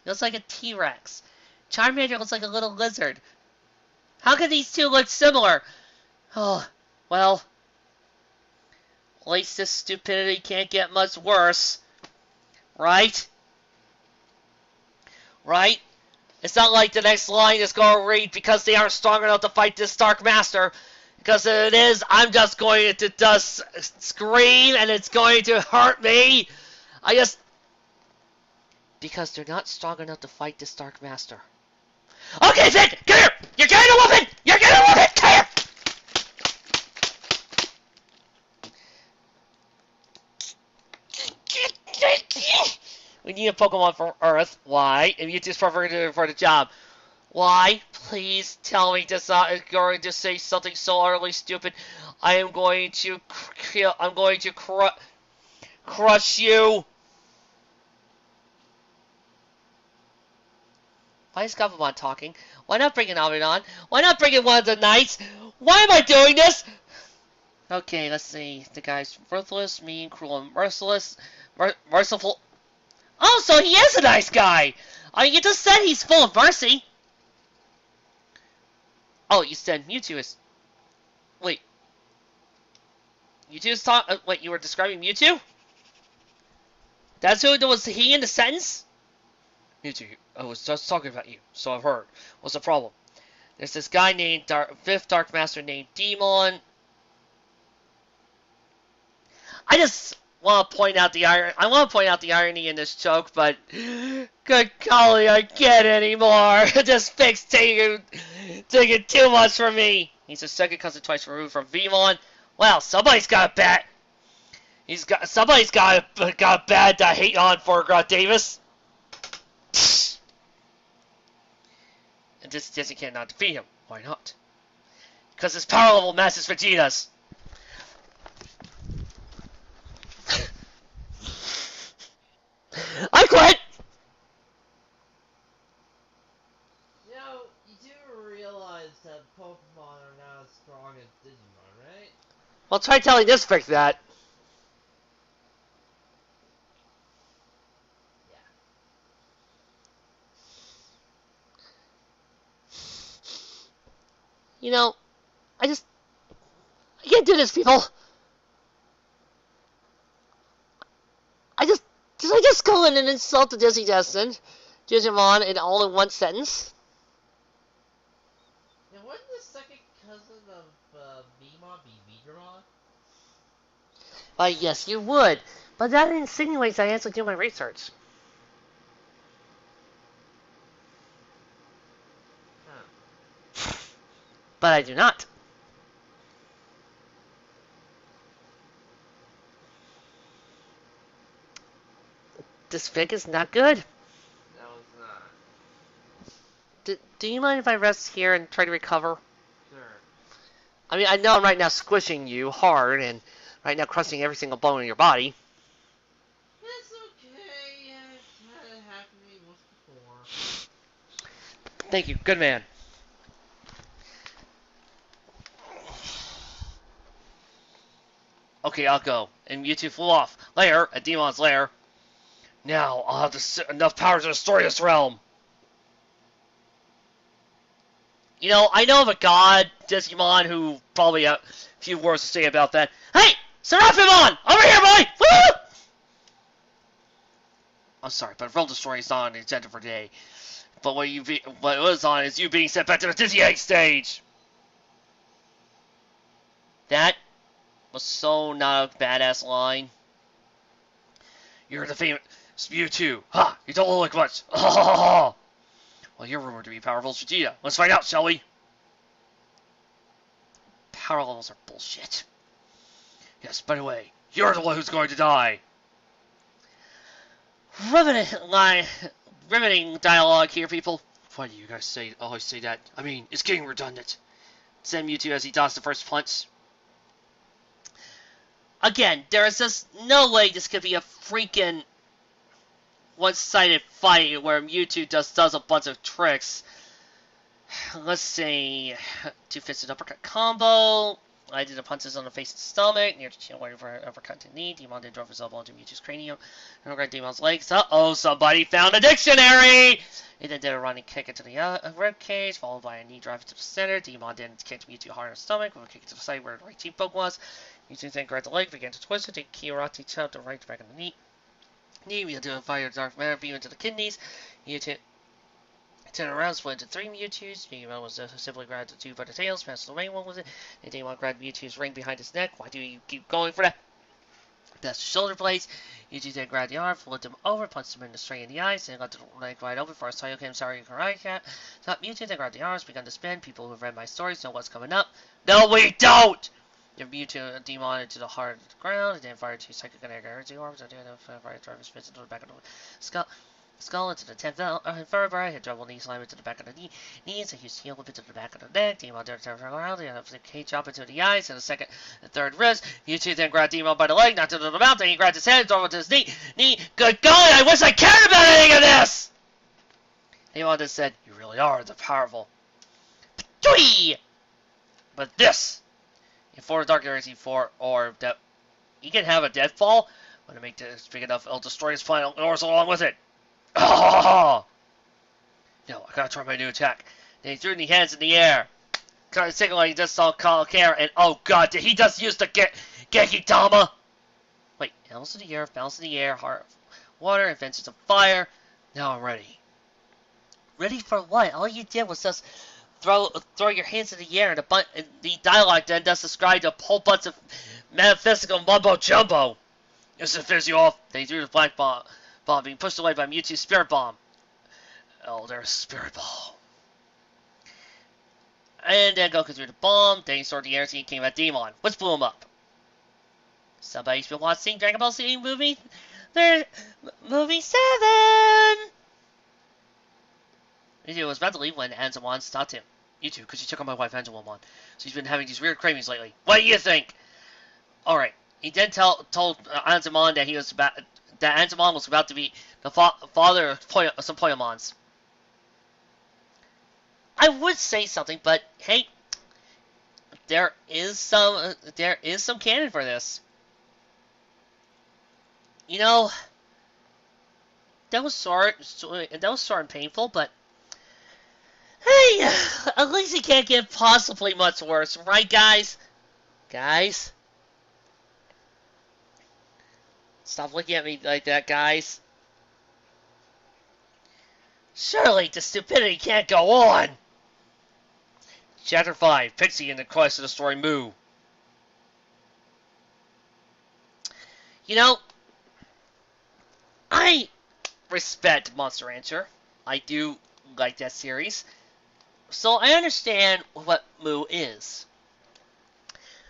He looks like a T-Rex. Charmander looks like a little lizard. How can these two look similar? Oh, well. At least this stupidity can't get much worse. Right? Right? It's not like the next line is going to read because they aren't strong enough to fight this Dark Master. Because if it is, I'm just going to just scream and it's going to hurt me. Because they're not strong enough to fight this Dark Master. Okay, Vic! Come here! You're getting a whooping! You're getting a whooping! Come here! We need a Pokemon from Earth. Why? And Mewtwo's perfect for the job. Why? Please tell me this not is going to say something so utterly stupid. I am going to kill. I'm going to crush you. Why is Gabumon talking? Why not bring an Abaddon? Why not bring in one of the knights? Why am I doing this? Okay, let's see. The guy's ruthless, mean, cruel, and merciless. Merciful. Oh, so he is a nice guy! I mean, you just said he's full of mercy. Oh, you said Mewtwo is... Wait. Mewtwo is wait, you were describing Mewtwo? That's who was he in the sentence? Mewtwo, I was just talking about you, so I've heard. What's the problem? There's this guy named Fifth Dark Master named Demon. I just want to point out the irony. I want to point out the irony in this joke, but good golly, I can't anymore. This fics taking too much from me. He's a second cousin twice removed from Vemon. Well, somebody's got a bad. Somebody's got a bad hate on for Davis. And this Disney cannot defeat him. Why not? Because his power level matches Vegeta's. I quit! You know, you do realize that Pokemon are not as strong as Digimon, right? Well, try telling this fic that. Yeah. You know, I can't do this, people. Did I just go in and insult the Disney Destined Digimon in all in one sentence? Now, wouldn't the second cousin of Mima be Vidra? Why, yes, you would. But that insinuates I actually do my research. Huh. But I do not. This fic is not good. That was not. Do you mind if I rest here and try to recover? Sure. I mean, I know I'm right now squishing you hard and right now crushing every single bone in your body. It's okay. I've had it happen to me once before. Thank you. Good man. Okay, I'll go. And Mewtwo flew off. Lair, at Demon's lair. Now, I'll have enough power to destroy this realm. You know, I know of a god, Digimon, who probably have a few words to say about that. Hey! Seraphimon! Over here, boy! Woo! I'm sorry, but Realm Destroy is not on the agenda for today. But what it was on is you being sent back to the Dizzy Egg stage! That was so not a badass line. You're the famous Mewtwo. Ha! You don't look like much. Well, you're rumored to be powerful as Vegeta. Let's find out, shall we? Power levels are bullshit. Yes, by the way, you're the one who's going to die. Riveting dialogue here, people. Why do you guys always say that? I mean, it's getting redundant. Send Mewtwo as he dodged the first punch. Again, there is just no way this could be a freaking one-sided fight where Mewtwo just does a bunch of tricks. Let's see. Two-fisted uppercut combo. I did the punches on the face and stomach, near the chin, waiting for an uppercut to knee. Demon then drove his elbow into Mewtwo's cranium. And grabbed Demon's legs. Uh-oh, somebody found a dictionary! He then did a running kick into the rib cage, followed by a knee drive to the center. Demon then kicked Mewtwo hard in the stomach, with a kick to the side where the right cheekbone was. Mewtwo then grabbed the leg, began to twist it, and Kiyorati chopped the right back in the knee. We'll do a fire Dark Matter beam into the kidneys. Mewtwo turned around, split into three Mewtwo's. Demon was simply grabbed the two by the tails, passed the main one with it. And Demon grabbed Mewtwo's ring behind his neck. Why do you keep going for that? That's the shoulder blades. Mewtwo then grabbed the arm, flipped him over, punched him in the straight in the eyes, and got the leg right over for a Saiyokam Sorry Karate Cat. Top Mewtwo then grabbed the arms, begun to spin. People who have read my stories know what's coming up. No, we don't! Then Mewtwo Demon into the heart of the ground, and then fired two Psychic Energy Orbs, and then fired driver spins into the back of the skull into the 10th vertebrae, hit double knee slam into the back of the knees, a huge heel whip into the back of the neck, Demon then turns around, and a cage chop into the eyes, and a second and third wrist. Mewtwo then grabbed Demon by the leg, knocked him to the mouth, then he grabbed his head, drove it to his knee. Good God, I wish I cared about any of this! Demon then said, you really are the powerful. Ptwee! But this, in 4 Dark Heresy 4 Orb, that he can have a deathfall, when to make this big enough, it'll destroy his final ores along with it. Oh! No, I gotta try my new attack. Then he threw the hands in the air. Kind of signal like he just saw Call Care, and oh god, did he just use the Gekitama? Wait, balance in the air, heart of water, inventions of fire. Now I'm ready. Ready for what? All you did was just throw your hands in the air, and the dialogue then does describe a whole bunch of metaphysical mumbo jumbo. This is fizz you off. Then he threw the black bomb being pushed away by Mewtwo's Spirit Bomb. Elder Spirit Ball. And then Goku threw the bomb. Then he soared the air and came at Demon, which blew him up. Somebody's been watching Dragon Ball Z movie. Movie 7! Mewtwo was about to leave when Anzamon stopped him. Mewtwo, because you took on my wife Anzamon. She's been having these weird cravings lately. What do you think? Alright. He then told Anzamon that Anzamon was about to be the father of some Poyamons. I would say something, but hey, there is some canon for this. You know, that was sore and painful, but hey, at least it can't get possibly much worse, right, guys? Guys. Stop looking at me like that, guys. Surely the stupidity can't go on. Chapter 5, Pixie and the Quest to Destroy Moo. You know, I respect Monster Rancher. I do like that series. So I understand what Moo is.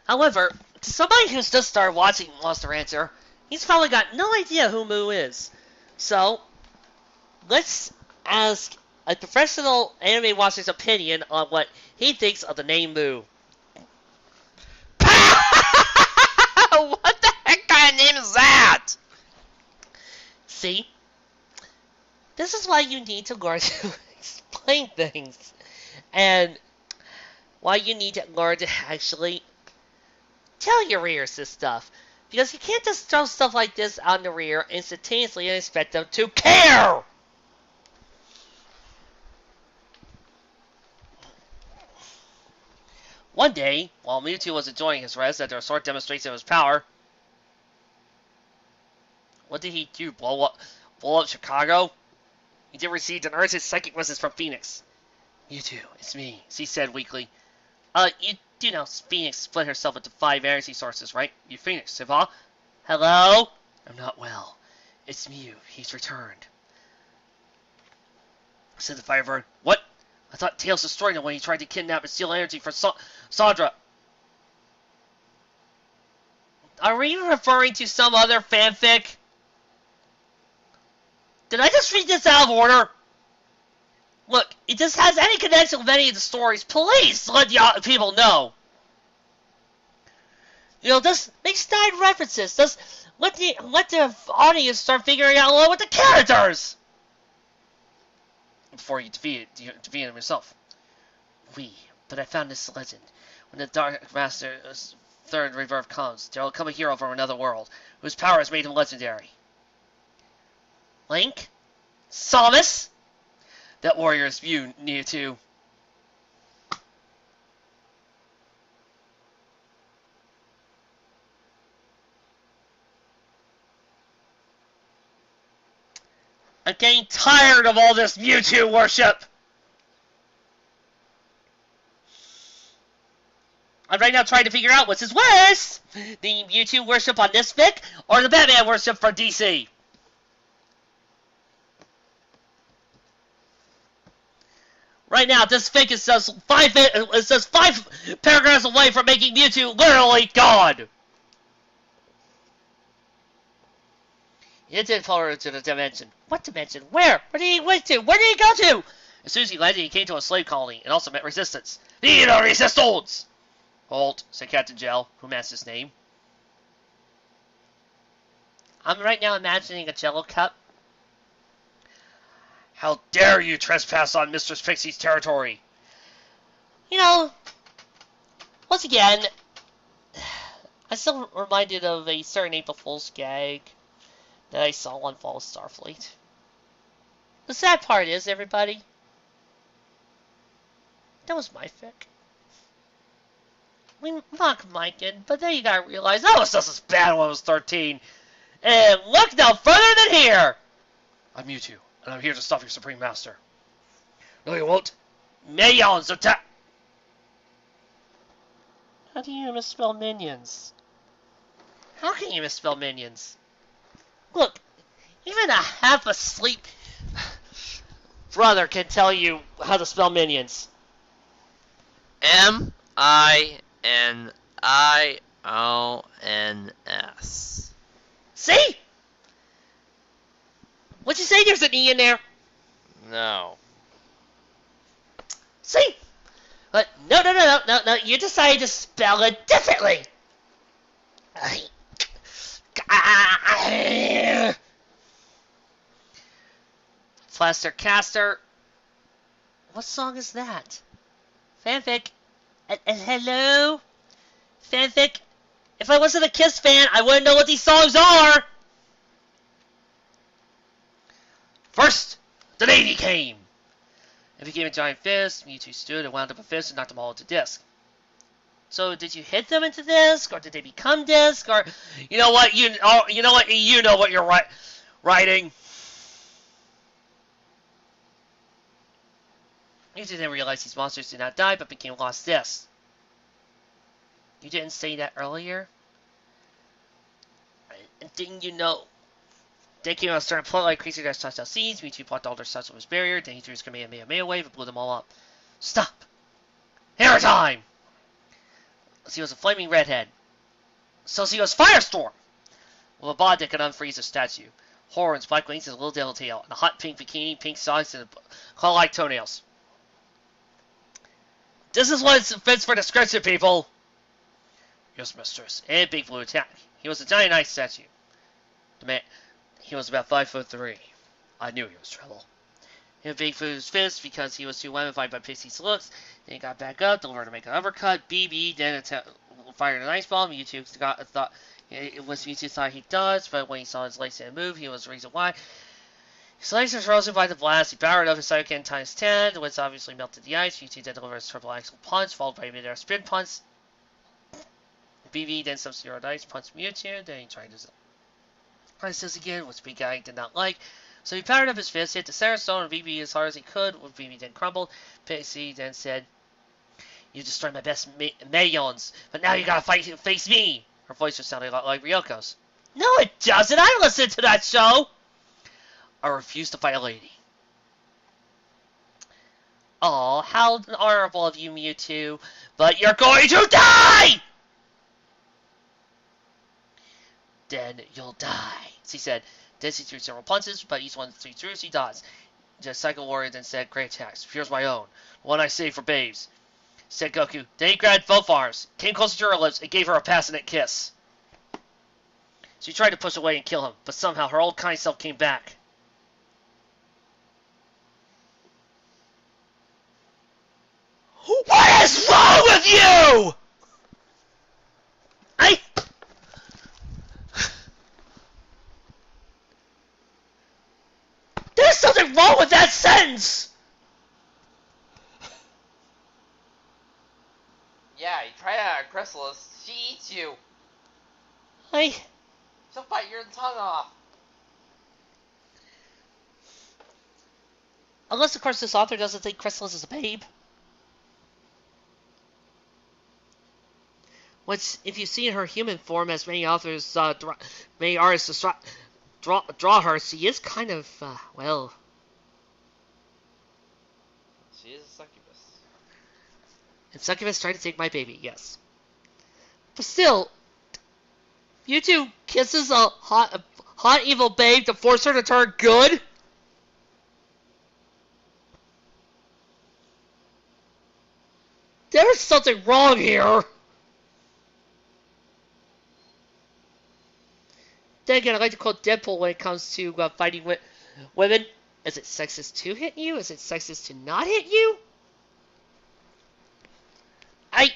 However, to somebody who's just started watching Monster Rancher, he's probably got no idea who Moo is. So, let's ask a professional anime watcher's opinion on what he thinks of the name Moo. What the heck kind of name is that? See? This is why you need to learn to explain things. And why you need to learn to actually tell your readers this stuff. Because you can't just throw stuff like this out in the rear instantaneously and expect them to care! One day, while Mewtwo was enjoying his rest after a short demonstration of his power, what did he do? Blow up Chicago? He did receive an urgent psychic message from Phoenix. Mewtwo, it's me, she said weakly. You do know Phoenix split herself into 5 energy sources, right? You Phoenix, Siva? Hello? I'm not well. It's Mew. He's returned. Said the Firebird. What? I thought Tails destroyed him when he tried to kidnap and steal energy from Sandra. Are we referring to some other fanfic? Did I just read this out of order? Look, if this has any connection with any of the stories, please let the people know. You know, just make snide references. Just let the audience start figuring out along with the characters before you defeat him yourself. But I found this legend. When the Dark Master's third rebirth comes, there will come a hero from another world whose power has made him legendary. Link? Samus? That warrior's view, Mewtwo. I'm getting tired of all this Mewtwo worship! I'm right now trying to figure out what's his worse! The Mewtwo worship on this fic, or the Batman worship for DC? Right now, this fic is just 5 paragraphs away from making Mewtwo literally God! He did forward to the dimension. What dimension? Where? Where did he went to? Where did he go to? As soon as he landed, he came to a slave colony and also met resistance. Need a resistance! Halt, said Captain Gel, who matched his name. I'm right now imagining a Jello cup. How dare you trespass on Mistress Pixie's territory? You know, once again, I'm still reminded of a certain April Fool's gag that I saw on Fall of Starfleet. The sad part is, everybody, that was my fic. I mean, not Mikein, but then you gotta realize I was just as bad when I was 13. And look no further than here! I'm Mewtwo, and I'm here to stop your Supreme Master. No, you won't. Millions attack! How do you misspell minions? How can you misspell minions? Look, even a half-asleep brother can tell you how to spell minions. M-I-N-I-O-N-S. See? What'd you say? There's an E in there? No. See? But no, you decided to spell it differently. Plaster Caster. What song is that? Fanfic. Hello? Fanfic? If I wasn't a Kiss fan, I wouldn't know what these songs are! First, the Navy came! It became a giant fist. Mewtwo stood and wound up a fist and knocked them all into disc. So did you hit them into disc, or did they become disc, or you know what? You know what you're writing. You didn't realize these monsters did not die, but became lost this. You didn't say that earlier? Didn't you know? Then came out a starting plot like crazy dash touched out scenes. Mewtwo blocked all their shots with his barrier. Then he threw his Kamehameha wave and blew them all up. Stop! Hammer time! He was a flaming redhead. So he was Firestorm! With a bod that could unfreeze a statue. Horns, black wings, and a little devil tail. And a hot pink bikini, pink socks, and claw-like toenails. This is what fits for description, people! Yes, mistress. And big blue attack. He was a giant ice statue. The man, he was about 5'3". I knew he was trouble. He had big food his fist because he was too wemmified by Pixie's looks. Then he got back up, delivered to make an uppercut. BB then fired an ice bomb. Mewtwo thought it was Mewtwo thought he dodged, but when he saw his legs and move, he was the reason why. His legs were frozen by the blast. He powered up his Psychocan times 10, which obviously melted the ice. Mewtwo then delivered his triple axle punch, followed by a mid-air spin punch. BB then sub-zero ice punched Mewtwo. Then he tried his ice again, which Big Guy did not like. So he powered up his fist, hit the center stone of BB as hard as he could, when BB then crumbled. Pixie then said, "You destroyed my best millions, but now you gotta face me!" Her voice just sounded a lot like Ryoko's. No, it doesn't! I listened to that show! I refuse to fight a lady. Oh, how honorable of you, Mewtwo, but you're going to die! Then you'll die, she said. Then she threw several punches, but each one she threw, she dodged. The Psycho Warrior then said, "Great attacks. Here's my own. One I saved for babes," said Goku. Then he grabbed both arms, came closer to her lips, and gave her a passionate kiss. She tried to push away and kill him, but somehow her old kind self came back. What is wrong with you? There's something wrong with that sentence! Yeah, you try that on Chrysalis, she eats you. She'll bite your tongue off. Unless, of course, this author doesn't think Chrysalis is a babe. Which, if you see in her human form, as many authors, many artists draw her, she is kind of, well... She is a succubus. And succubus tried to take my baby, yes. But still, Mewtwo kisses a hot evil babe to force her to turn good? There's something wrong here! Then again, I like to quote Deadpool when it comes to fighting women. Is it sexist to hit you? Is it sexist to not hit you? I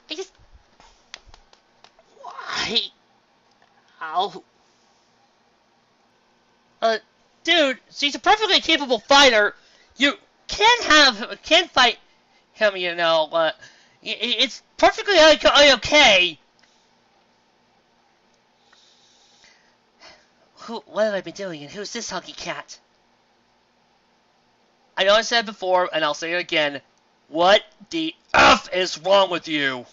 just... Why? Ow. Dude, she's a perfectly capable fighter. You can fight him, you know, it's perfectly okay. What have I been doing, and who's this hunky cat? I know I said it before, and I'll say it again. What the F is wrong with you? You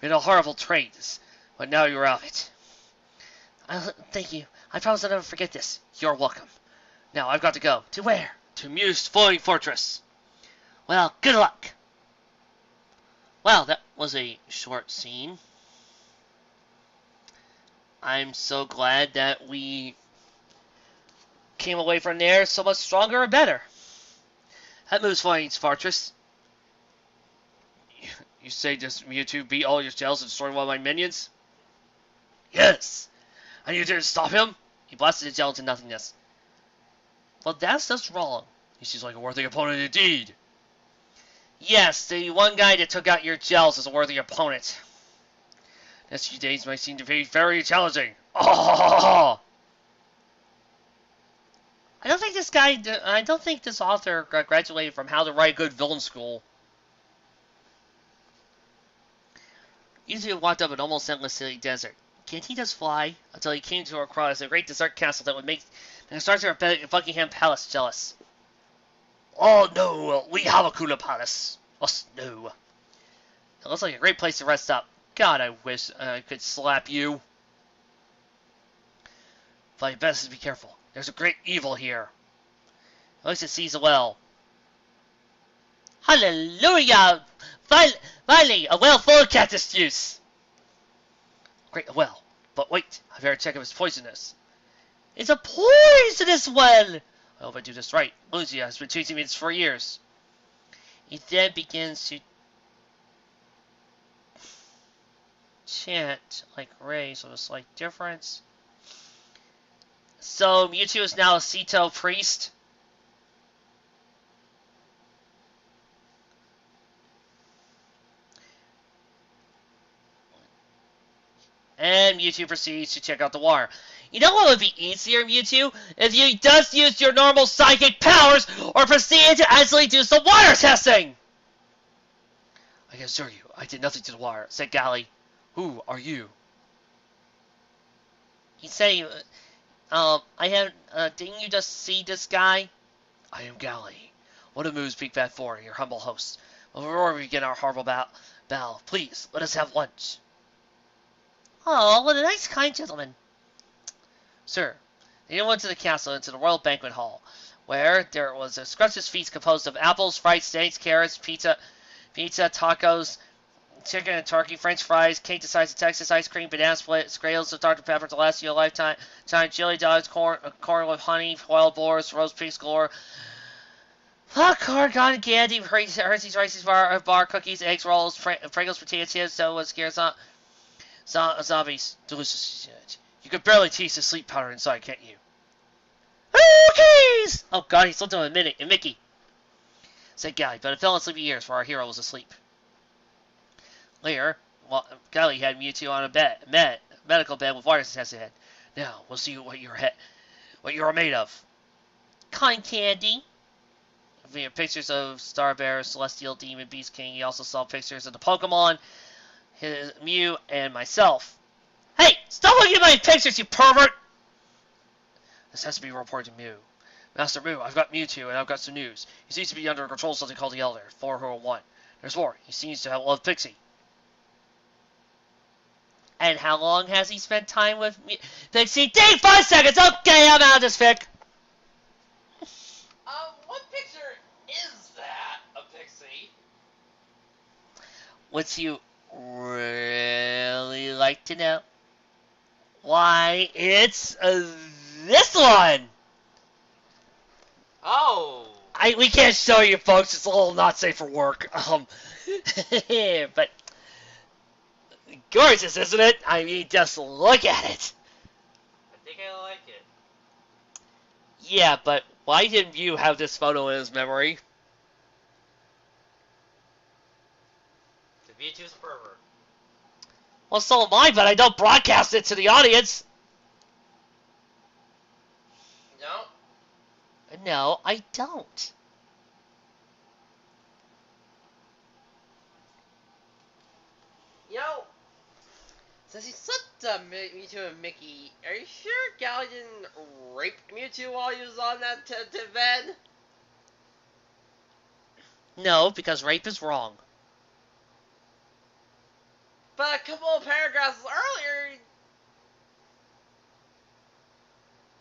had a horrible trait, but now you're out of it. Thank you. I promise I'll never forget this. You're welcome. Now I've got to go. To where? To Mew's Floating Fortress. Well, good luck. Well, that was a short scene. I'm so glad that we came away from there so much stronger and better. At Mew's Floating Fortress. You say does Mewtwo beat all your gels and destroy one of my minions? Yes. And you didn't stop him? He blasted the gel into nothingness. Well, that's just wrong. He seems like a worthy opponent indeed. Yes, the one guy that took out your gels is a worthy opponent. Next few days might seem to be very challenging. Oh! I don't think this author graduated from How to Write a Good Villain School. Easily walked up an almost endless hilly desert. Can't he just fly? Until he came to a cross, a great desert castle that And the stars are at Buckingham Palace jealous. Oh no, we have a cooler palace. Oh no. It looks like a great place to rest up. God, I wish I could slap you. But you best be careful. There's a great evil here. At least it sees well. Hallelujah! Finally, a well full of cactus juice. Great, a well. But wait, I better check if it's poisonous. It's a poisonous well! I hope I do this right. Lucia has been chasing me for years. He then begins to chant like Ray, so a slight difference. So Mewtwo is now a Sito priest. And Mewtwo proceeds to check out the water. You know what would be easier, Mewtwo? If you just used your normal psychic powers or proceeded to actually do some water testing! I can assure you, I did nothing to the water, said Gally. Who are you? He said, didn't you just see this guy? I am Gally. What a moves Big Bad 4, your humble host. Before we begin our horrible battle, please, let us have lunch. Oh, what a nice, kind gentleman. Sir, they went to the castle into the royal banquet hall, where there was a scrumptious feast composed of apples, fried steaks, carrots, pizza, tacos, chicken and turkey, French fries, cake the size of Texas, ice cream, banana split, scales of Dr. Pepper to last you a lifetime, chili dogs, corn with honey, wild boars, roast pigs galore, popcorn, cotton candy, Hershey's Rice's bar, cookies, eggs, rolls, Pringles, potato chips, so was scared zombies. Delicious. You could barely taste the sleep powder inside, can't you? Cookies! Oh god, he slipped on a minute, and Mickey, said Gally, but it fell in sleepy years, for our hero was asleep. Later, Gally had Mewtwo on a medical bed with virus tested head. Now, we'll see what you're made of. Cotton candy. Via pictures of Star Bear, Celestial Demon, Beast King. He also saw pictures of the Pokemon, his Mew, and myself. Hey! Stop looking at my pictures, you pervert! This has to be reported to Mew. Master Mew, I've got Mewtwo, and I've got some news. He seems to be under control of something called the Elder, 401. There's more. He seems to have loved Pixie. And how long has he spent time with Pixie? Take 5 seconds! Okay, I'm out of this fic! What picture is that of Pixie? Would you really like to know? Why, it's this one! Oh! We can't show you, folks. It's a little not safe for work. But gorgeous, isn't it? I mean, just look at it. I think I like it. Yeah, but why didn't you have this photo in his memory? To be too pervert. Well, so am I, but I don't broadcast it to the audience. No? No, I don't. You know, since he slipped Mewtwo and Mickey, are you sure Gally didn't rape Mewtwo while he was on that bed? No, because rape is wrong. But a couple of paragraphs earlier...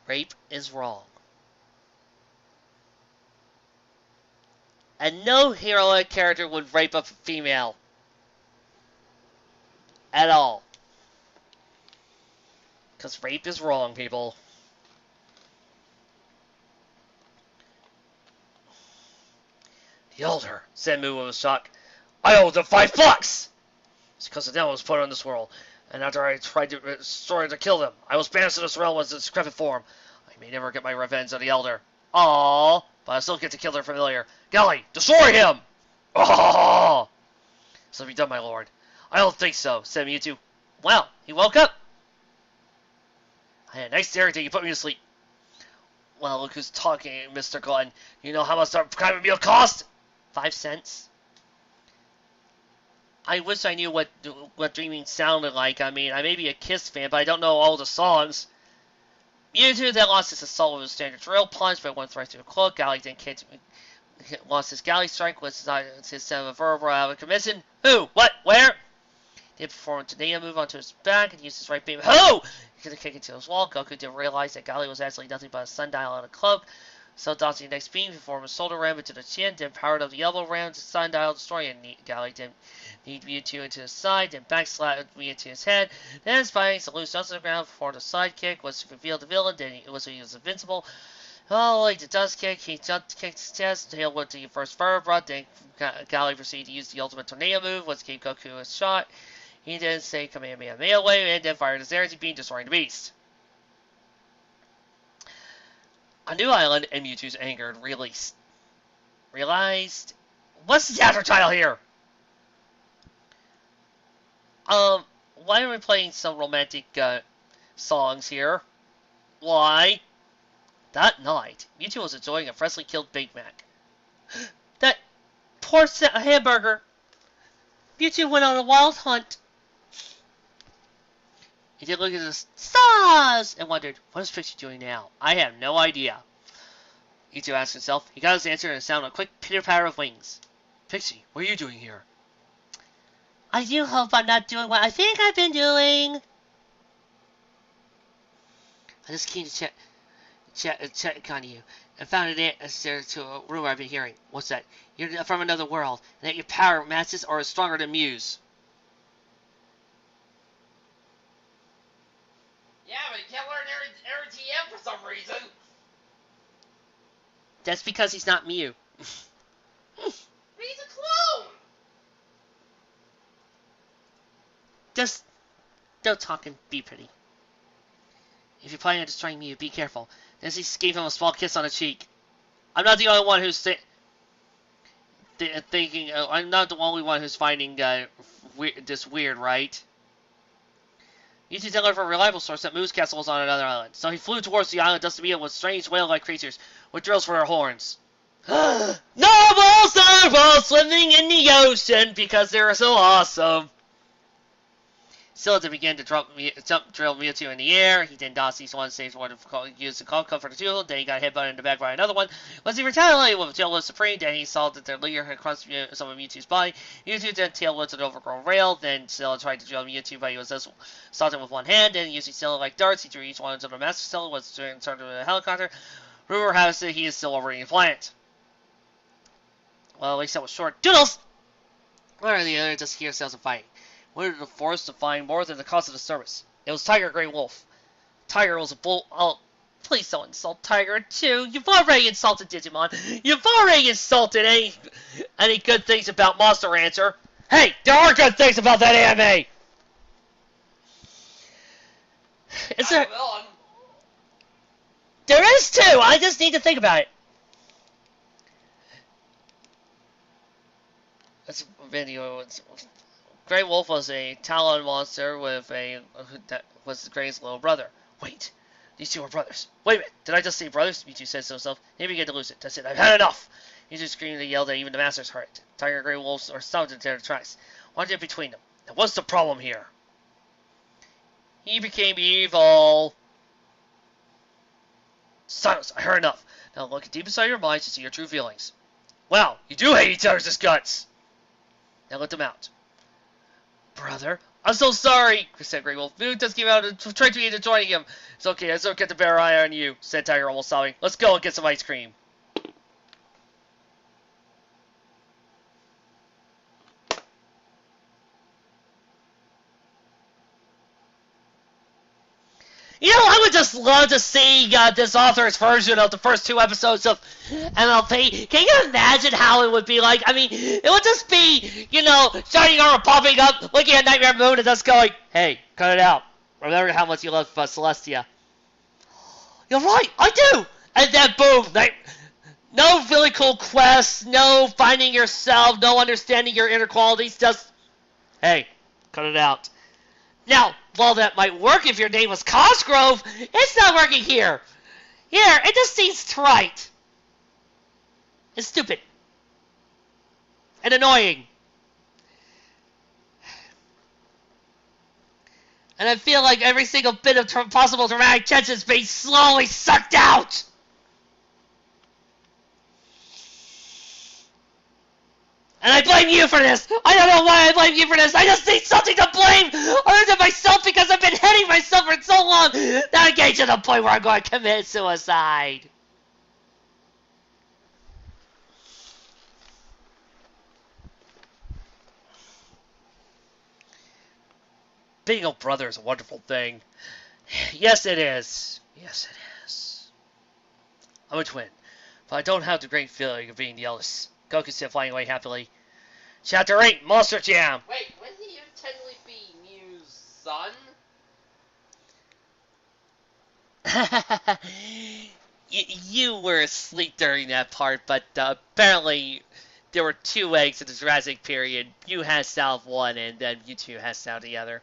Rape is wrong. And no heroic character would rape a female. At all. Because rape is wrong, people. The Elder, said Moo with a shock. I owe them $5! It's because the devil was put on this world, and after I tried to kill them, I was banished to this realm as a decrepit form. I may never get my revenge on the Elder. Aww, but I still get to kill their familiar. Gally, destroy him! Aww! So be done, my lord. I don't think so, said Mewtwo. Well, he woke up. I had a nice day till you put me to sleep. Well, look who's talking, Mr. Glutton. You know how much our private meal cost? 5 cents. I wish I knew what dreaming sounded like. I mean, I may be a Kiss fan, but I don't know all the songs. Mewtwo then lost his assault with a standard drill punch, but went right through the cloak. Galley then lost his Galley Strike, was his set of vertebral out of commission. Who? What? Where? He performed a tornado move onto his back and used his right beam. Who? He could kick into his wall. Goku didn't realize that Galley was actually nothing but a sundial on a cloak. So dodging the next beam, he formed a shoulder ram into the chin, then powered up the elbow ram to sundial destroying Galley. Then kneed Mewtwo into his side, then backslapped Mewtwo into his head. Then fighting to loose dust on the ground, performed a sidekick, was to reveal the villain, then he was invincible. Oh, like the dust kick, he jumped, kicked his chest, tail went to the first vertebra, then Galley proceeded to use the ultimate tornado move, was to give Goku a shot. He then say Kamehameha away, and then fired his energy beam, destroying the beast. On New Island, and Mewtwo's angered, realized, what's the after title here? Why are we playing some romantic, songs here? Why? That night, Mewtwo was enjoying a freshly killed Big Mac. That poor hamburger! Mewtwo went on a wild hunt. He did look at the stars and wondered, what is Pixie doing now? I have no idea. Mewtwo asked himself. He got his answer and it sounded a quick pitter-patter of wings. Pixie, what are you doing here? I do hope I'm not doing what I think I've been doing. I just came to check on you and found an answer to a rumor I've been hearing. What's that? You're from another world, and that your power matches or is stronger than Mew's. Yeah, but you can't learn every TM for some reason. That's because he's not Mew. He's a clone! Just don't talk and be pretty. If you're planning on destroying Mew, be careful. Then he gave him a small kiss on the cheek. I'm not the only one who's thinking. I'm not the only one who's finding this weird, right? Mewtwo then learned from a reliable source that Moo's castle was on another island. So he flew towards the island just to meet with strange whale-like creatures with drills for their horns. Narwhals swimming in the ocean because they're so awesome. Scylla began to drill Mewtwo in the air. He then dodged each one, saved one to use the call for the tool. Then he got hit in the back by another one. Once he retaliated with Tail Supreme, then he saw that their leader had crushed some of Mewtwo's body. Mewtwo then tail lifted an overgrown rail. Then Scylla tried to drill Mewtwo, but he was assaulted with one hand. Then using Scylla like darts, he threw each one into the Master Scylla, was turned into a helicopter. Rumor has it he is still orbiting the planet. Well, at least that was short. Doodles! One or the other just hear sounds of fighting. Went into the forest to find more than the cause of the service. It was Tiger Grey Wolf. Tiger was a bull. Oh, please don't insult Tiger too. You've already insulted Digimon. You've already insulted any good things about Monster Rancher. Hey, there are good things about that anime. Is there? There is too. I just need to think about it. That's a video. Grey Wolf was a Talon monster that was Grey's little brother. Wait, these two are brothers. Wait a minute, did I just say brothers? Mewtwo says to himself. He began to lose it. That's it, I've had enough. Mewtwo screamed and yelled that even the masters heard it. Tiger and Grey Wolves are stopped in their tracks. What did between them? Now what's the problem here? He became evil. Silence, I heard enough. Now look deep inside your minds to see your true feelings. Wow, you do hate each other's guts. Now let them out. Brother, I'm so sorry, said Grey Wolf. Mew just came out and tried to me into joining him. It's okay, I still get the bear eye on you, said Tiger, almost sobbing. Let's go and get some ice cream. You know, I would just love to see this author's version of the first two episodes of MLP. Can you imagine how it would be like? I mean, it would just be, you know, Shining Armor popping up, looking at Nightmare Moon, and just going, hey, cut it out. Remember how much you love Celestia. You're right, I do! And then boom, no really cool quests, no finding yourself, no understanding your inner qualities, just, hey, cut it out. Now, while that might work if your name was Cosgrove, it's not working here. Here, it just seems trite. It's stupid. And annoying. And I feel like every single bit of possible dramatic tension is being slowly sucked out! And I blame you for this! I don't know why I blame you for this! I just need something to blame other than myself because I've been hitting myself for so long that I'm getting to the point where I'm going to commit suicide. Being a brother is a wonderful thing. Yes, it is. Yes, it is. I'm a twin, but I don't have the great feeling of being the eldest. Goku said, flying away happily. Chapter 8, Monster Jam! Wait, wouldn't he technically be Mew's son? You were asleep during that part, but apparently there were 2 eggs in the Jurassic period. Mew has South one, and then Mewtwo has South the other.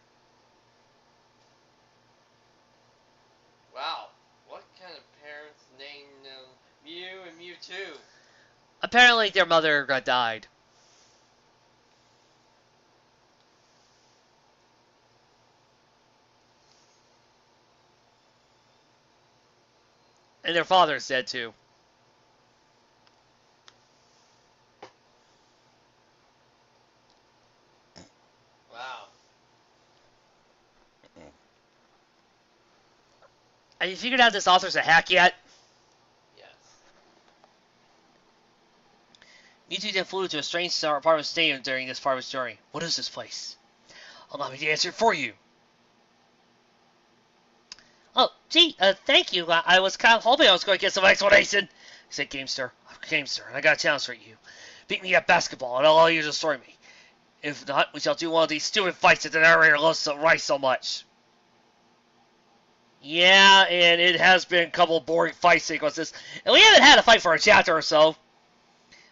Wow, what kind of parents named Mew and Mewtwo? Apparently their mother died. And their father's dead too. Wow. Have you figured out this author's a hack yet? Yes. Mewtwo then flew to a strange part of the stadium during this part of his journey. What is this place? Allow me to answer it for you. Oh, gee, thank you. I was kind of hoping I was going to get some explanation, said Gamester. I'm Gamester, and I got a challenge for you. Beat me at basketball, and I'll allow you to destroy me. If not, we shall do one of these stupid fights that the narrator loves to write so much. Yeah, and it has been a couple boring fight sequences, and we haven't had a fight for a chapter or so.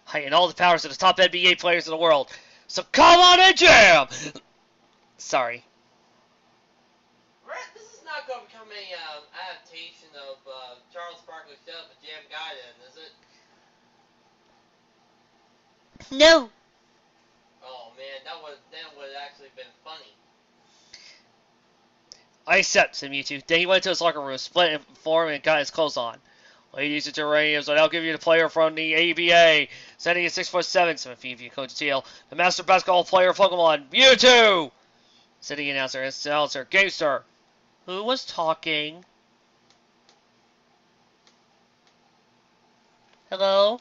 Heighten all the powers of the top NBA players in the world. So come on and jam! Sorry. This is not going to become a adaptation of Charles Barkley's show, The Jam Gaiden, is it? No. Oh man, that would actually been funny. I accept, said Mewtwo. Then he went to his locker room, split in form, and got his clothes on. Ladies and geraniums, I'll give you the player from the ABA. Standing at 6'7", 7 feet if you coach tail. The master basketball player of Pokemon, Mewtwo! Said the announcer. It's the announcer, Gamester. Who was talking? Hello?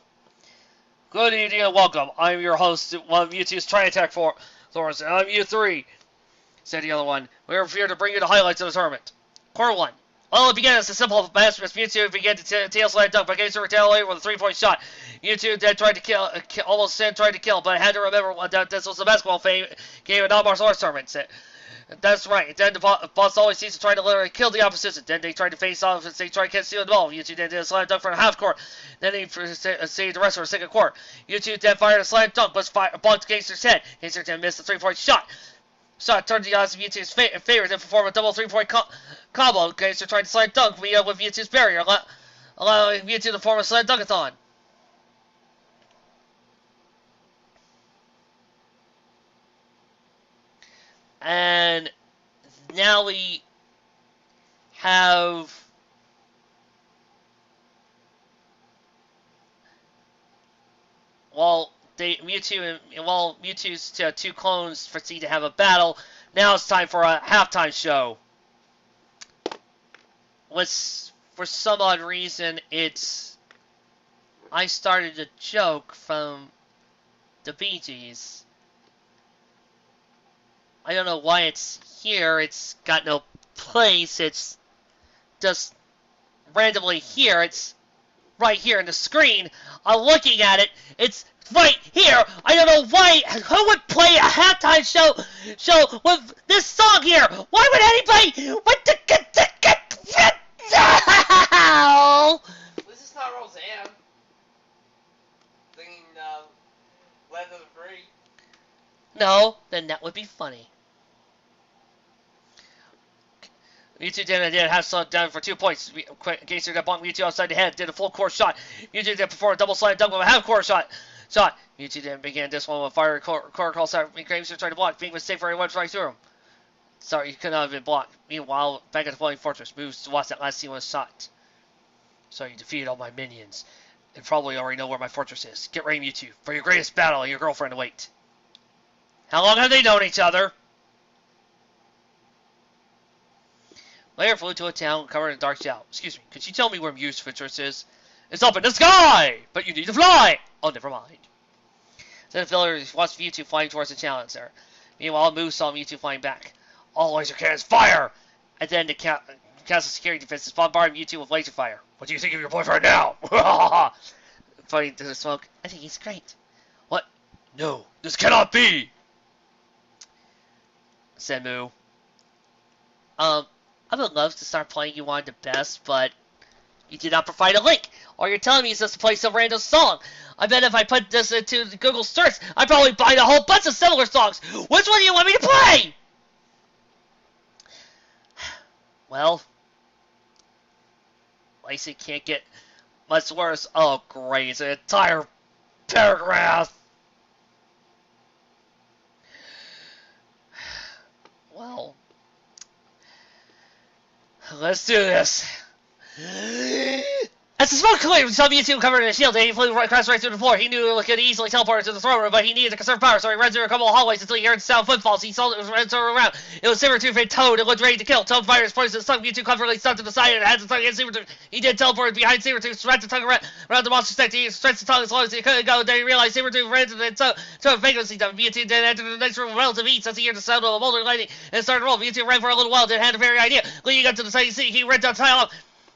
Good evening and welcome. I'm your host, one of Mewtwo's Tri-Attack Force, and I'm U3, said the other one. We're here to bring you the highlights of the tournament. Quarter 1. Well, it began as a simple match as Mewtwo began to tail slide dunk, but Gamester retaliated with a 3-point shot. Mewtwo then tried to kill, but I had to remember that this was a basketball game and not martial arts tournament. That's right. Then the boss always seems to try to literally kill the opposition. Then they try to face off and they try to catch the ball. Mewtwo then did a slam dunk for a half court. Then they saved the rest for a second court. Mewtwo then fired a slam dunk, but bumped Gangster's head. Gangster then missed a 3-point shot. Shot turned the odds of Mewtwo's favor, then performed a double 3-point combo. Gangster tried to slam dunk with Mewtwo's barrier, allowing Mewtwo to form a slam dunkathon. And now we have Mewtwo's 2 clones proceed to have a battle. Now it's time for a halftime show. For some odd reason, I started a joke from the Bee Gees. I don't know why it's here. It's got no place. It's just randomly here. It's right here in the screen. I'm looking at it. It's right here. I don't know why. Who would play a halftime show with this song here? Why would anybody? What the? This is not Roseanne singing "Land of the Free." No, then that would be funny. Mewtwo did have slowed down for 2 points. Gangster got bumped Mewtwo outside the head, did a full court shot. Mewtwo then performed a double slide dunk with a half court shot. Mewtwo then began this one with a fire court call shot. Gangster tried to block. Being was safe for he went right through him. Sorry, you could not have been blocked. Meanwhile, back at the floating fortress, moves to watch that last scene was shot. So you defeated all my minions. And probably already know where my fortress is. Get ready, Mewtwo, for your greatest battle and your girlfriend to wait. How long have they known each other? Later flew to a town covered in dark shadow. Excuse me, could you tell me where Mew's fortress is? It's up in the sky! But you need to fly! Oh, never mind. Then the villagers watched Mewtwo flying towards the challenger. Meanwhile, Mew saw Mewtwo flying back. All laser cannons fire! And then the castle security defenses bombarded Mewtwo with laser fire. What do you think of your boyfriend now? Fighting through the smoke. I think he's great. What? No, this cannot be! Said Mew. I would love to start playing you on the best, but you did not provide a link. All you're telling me is just to play some random song. I bet if I put this into Google search, I'd probably find a whole bunch of similar songs. Which one do you want me to play? Well, Lacey can't get much worse. Oh, great. It's an entire paragraph. Well, let's do this. As the smoke cleared, we saw Mewtwo covered in a shield, and he flew right through the floor. He knew he could easily teleport to the throne room, but he needed to conserve power, so he ran through a couple of hallways until he heard the sound of footfalls. He saw it was ran around. It was Sabertooth and Toad. It looked ready to kill. Toad fired his poison and stung Mewtwo comfortably, stuck to the side, and had the tongue against Sabertooth. He did teleport behind Sabertooth, wrapped the tongue around the monster's neck. He stretched the tongue as long as he could go. Then he realized Sabertooth ran to the Toad vacancy. Mewtwo then entered the next room with relative ease as he heard the sound of a boulder lightning and started to roll. Mewtwo ran for a little while, then had a very idea. Leading up to the side sea, he ran down the tile.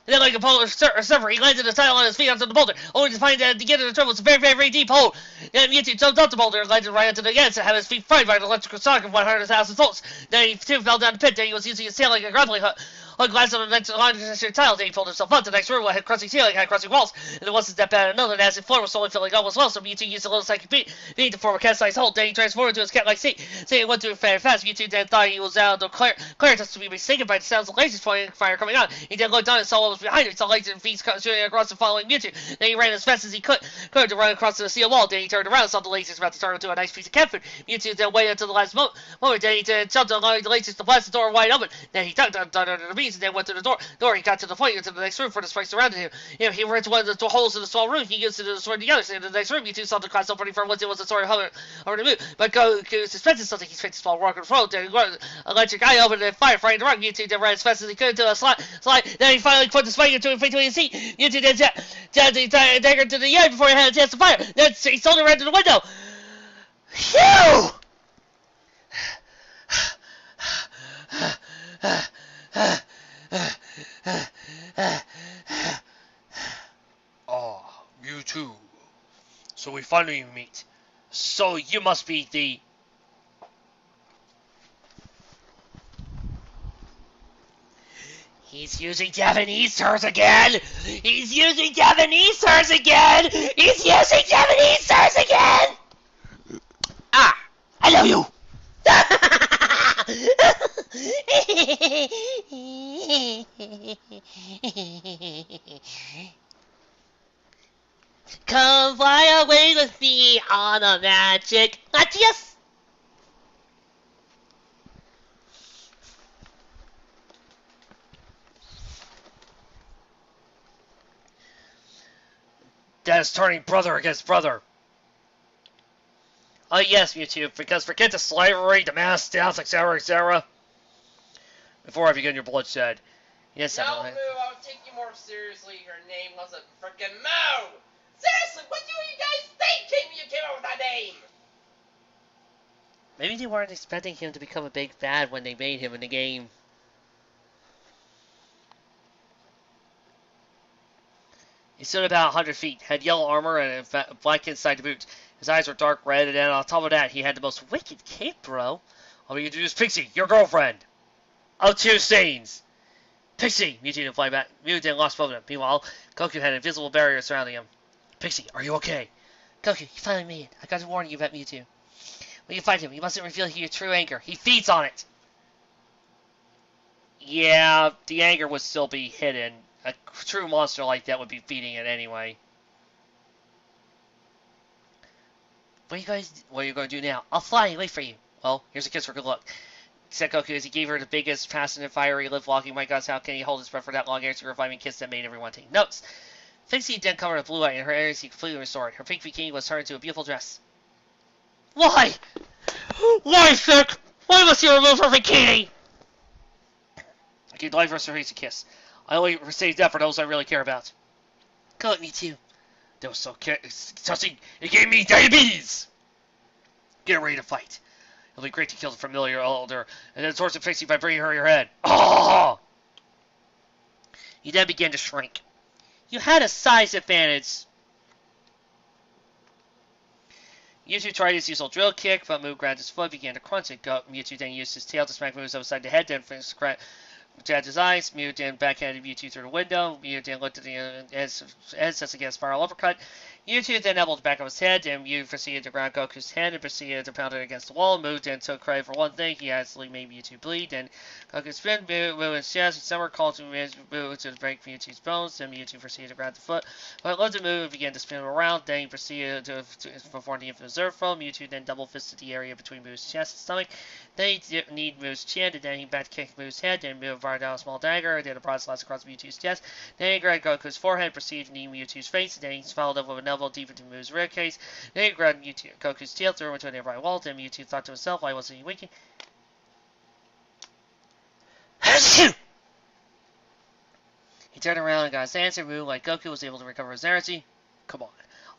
And then, like a polar surfer, he landed the tile on his feet onto the boulder, only to find that at the end of the tunnel was a very, very, very deep hole. Then Mewtwo jumped up the boulder and landed right onto the ends and had his feet fried by an electrical shock of 100,000 volts. Then he too fell down the pit. Then he was using his tail like a grappling hook. On glass on the next line tile, then he pulled himself up. The next room had crossing ceiling, had crossing walls, and it wasn't that bad another. The acid floor was slowly filling up as well, so Mewtwo used a little psychic beat to form a cat-sized hole. Then he transformed into his cat-like seat. Saying it went to very fast, Mewtwo then thought he was out of Claritas to be mistaken by the sounds of lasers fire coming on. He then looked down and saw what was behind him. He saw lasers and feet shooting across and following Mewtwo. Then he ran as fast as he could to run across the steel wall. Then he turned around and saw the lasers about to turn into a nice piece of cat food. Mewtwo then waited until the last moment. Then he jumped allowing the lasers to blast the door wide open. Then he ducked under the beams and then went to the door. He got to the point into the next room for the spikes surrounded him. He ran to one of the holes in the small room. He used the sword together. So in the next room, Mewtwo saw the class opening from whence it was a sword over the moon. But Go suspected something. He expected a small rock on the floor. Then electric eye opened and fire fighting the rock. Mewtwo then ran as fast as he could into a slide. Then he finally put the spike into his seat. Mewtwo then jabbed the dagger to the eye before he had a chance to fire. Then he sold it right to the window. Phew! Oh, Mewtwo. So we finally meet. So you must be the... He's using Japanese terms again! He's using Japanese terms again! He's using Japanese terms again! Ah! I love you! Come fly away with me on a magic Latias! That is turning brother against brother. Oh yes, Mewtwo, because forget the slavery, the mass deaths, etc., etc. Before I begin your bloodshed. Yes, no, Moo, I would take you more seriously. Your name wasn't frickin' Moo! Seriously, what do you guys think when you came up with that name? Maybe they weren't expecting him to become a big bad when they made him in the game. He stood about 100 feet, had yellow armor and a black inside the boot. His eyes were dark red, and on top of that, he had the most wicked cape, bro. All you can do is Pixie, your girlfriend. Of two scenes. Pixie! Mewtwo didn't fly back. Mew then lost both of them. Meanwhile, Goku had an invisible barrier surrounding him. Pixie, are you okay? Goku, you finally made it. I got to warn you about Mewtwo. When you fight him, you mustn't reveal your true anger. He feeds on it. Yeah, the anger would still be hidden. A true monster like that would be feeding it anyway. What are you going to do now? I'll fly and wait for you. Well, here's a kiss for good luck. said Goku as he gave her the biggest, passionate, fiery, lip-locking. My God, how can he hold his breath for that long? Answer reviving kiss that made everyone take notes. Fixie then covered with blue light, and her energy completely restored. Her pink bikini was turned into a beautiful dress. Why? Why, Fick? Why must you remove her bikini? I gave life for face a kiss. I only saved that for those I really care about. God, me too. That was so touching. It gave me diabetes. Get ready to fight. It'll be great to kill the familiar elder, and then torture Fixie by bringing her your head. Oh! He then began to shrink. You had a size advantage. Mewtwo tried his usual drill kick, but Mew grabbed his foot, began to crunch it. Mewtwo then used his tail to smack Mew's upside the head, then finished jabbed his eyes. Mew then backhanded Mewtwo through the window. Mew then looked at the edge as against spiral uppercut. Mewtwo then elbowed the back of his head, and Mew proceeded to grab Goku's hand and proceeded to pound it against the wall. Mew then took credit for one thing. He actually made Mewtwo bleed. Then Goku spin Mew in his chest. Summer called to Mew to break Mewtwo's bones. Then Mewtwo proceeded to grab the foot. But looked at Mew and began to spin him around. Then he proceeded to perform the infamous Zerg throw. Mewtwo then double fisted the area between Mew's chest and stomach. Then he kneed Mew's chin, and then he back kicked Mew's head. Then Mew fired out a small dagger. Then a broad slash across Mewtwo's chest. Then he grabbed Goku's forehead, proceeded to knee Mewtwo's face. And then he followed up with an elbow deep into Mew's rib case. Then he grabbed Goku's tail, threw him into a nearby wall. Then Mewtwo thought to himself, why wasn't he winking? He turned around and got his answer. Mew, like Goku, was able to recover his energy. Come on.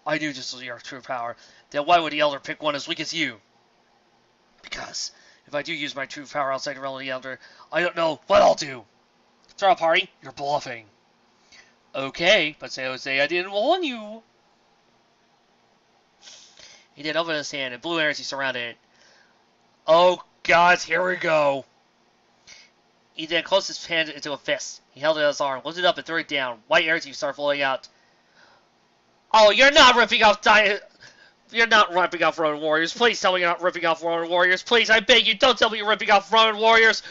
I knew this was your true power. Then why would the Elder pick one as weak as you? Because if I do use my true power outside the realm of the Elder, I don't know what I'll do. Throw a party? You're bluffing. Okay, but say I didn't warn you. He then opened his hand, and blue energy surrounded it. Oh, God, here we go. He then closed his hand into a fist. He held it on his arm, lifted it up, and threw it down. White energy started flowing out. Oh, you're not ripping off You're not ripping off Ronin Warriors. Please tell me you're not ripping off Ronin Warriors. Please, I beg you, don't tell me you're ripping off Ronin Warriors.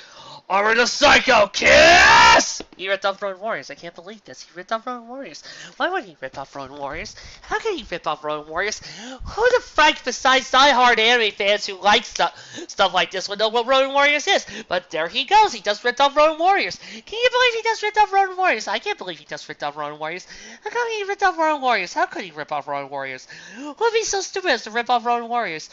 Armor the Psycho Kiss! He ripped off Ronin Warriors. I can't believe this. He ripped off Ronin Warriors. Why would he rip off Ronin Warriors? How can he rip off Ronin Warriors? Who the frank besides die-hard anime fans who like stuff like this would know what Ronin Warriors is? But there he goes. He just ripped off Ronin Warriors. Can you believe he just ripped off Ronin Warriors? I can't believe he just ripped off Ronin Warriors. How come he ripped off Ronin Warriors? How could he rip off Ronin Warriors? Who would be so stupid as to rip off Ronin Warriors?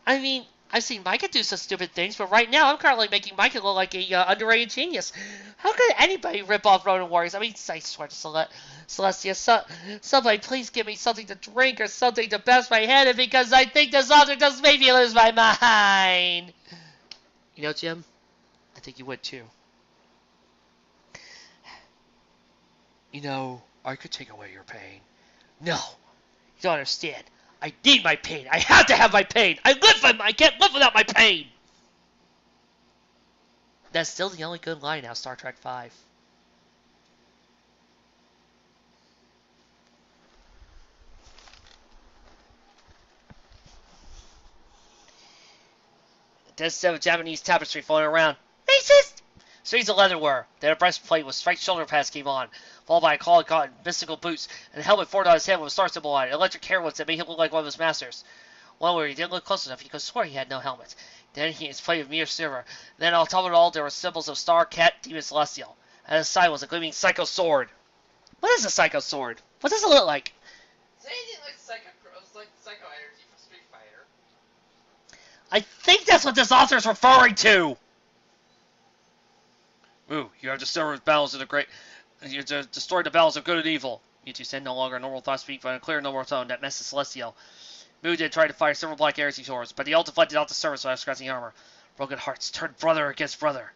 I mean, I've seen Micah do such stupid things, but right now I'm currently making Micah look like a underrated genius. How could anybody rip off Ronin Warriors? I mean, I swear to Celestia, somebody please give me something to drink or something to bash my head in because I think this object just made me lose my mind. You know, Jim, I think you would too. You know, I could take away your pain. No, you don't understand. I need my pain. I have to have my pain. I can't live without my pain. That's still the only good line out of Star Trek V. There's a Japanese tapestry floating around. Racist! Streets of leatherware. Then a breastplate with striped shoulder pads came on, followed by a collar cotton, mystical boots, and a helmet formed on his head with a star symbol on it, electric hair whips that made him look like one of his masters. One where he didn't look close enough, he could swear he had no helmet. Then he was played with mere silver. Then on top of it all, there were symbols of star, cat, demon, celestial. At his side was a gleaming psycho sword. What is a psycho sword? What does it look like? It's anything like psycho energy from Street Fighter. I think that's what this author is referring to. Ooh, you have destroyed the battles of the great. You destroyed the battles of good and evil. Mewtwo said no longer a normal thought speak, but a clear, normal tone that messed the Celestial. Mew did try to fire several black energy swords, but the ult deflected out the surface without scratching armor. Broken hearts turned brother against brother.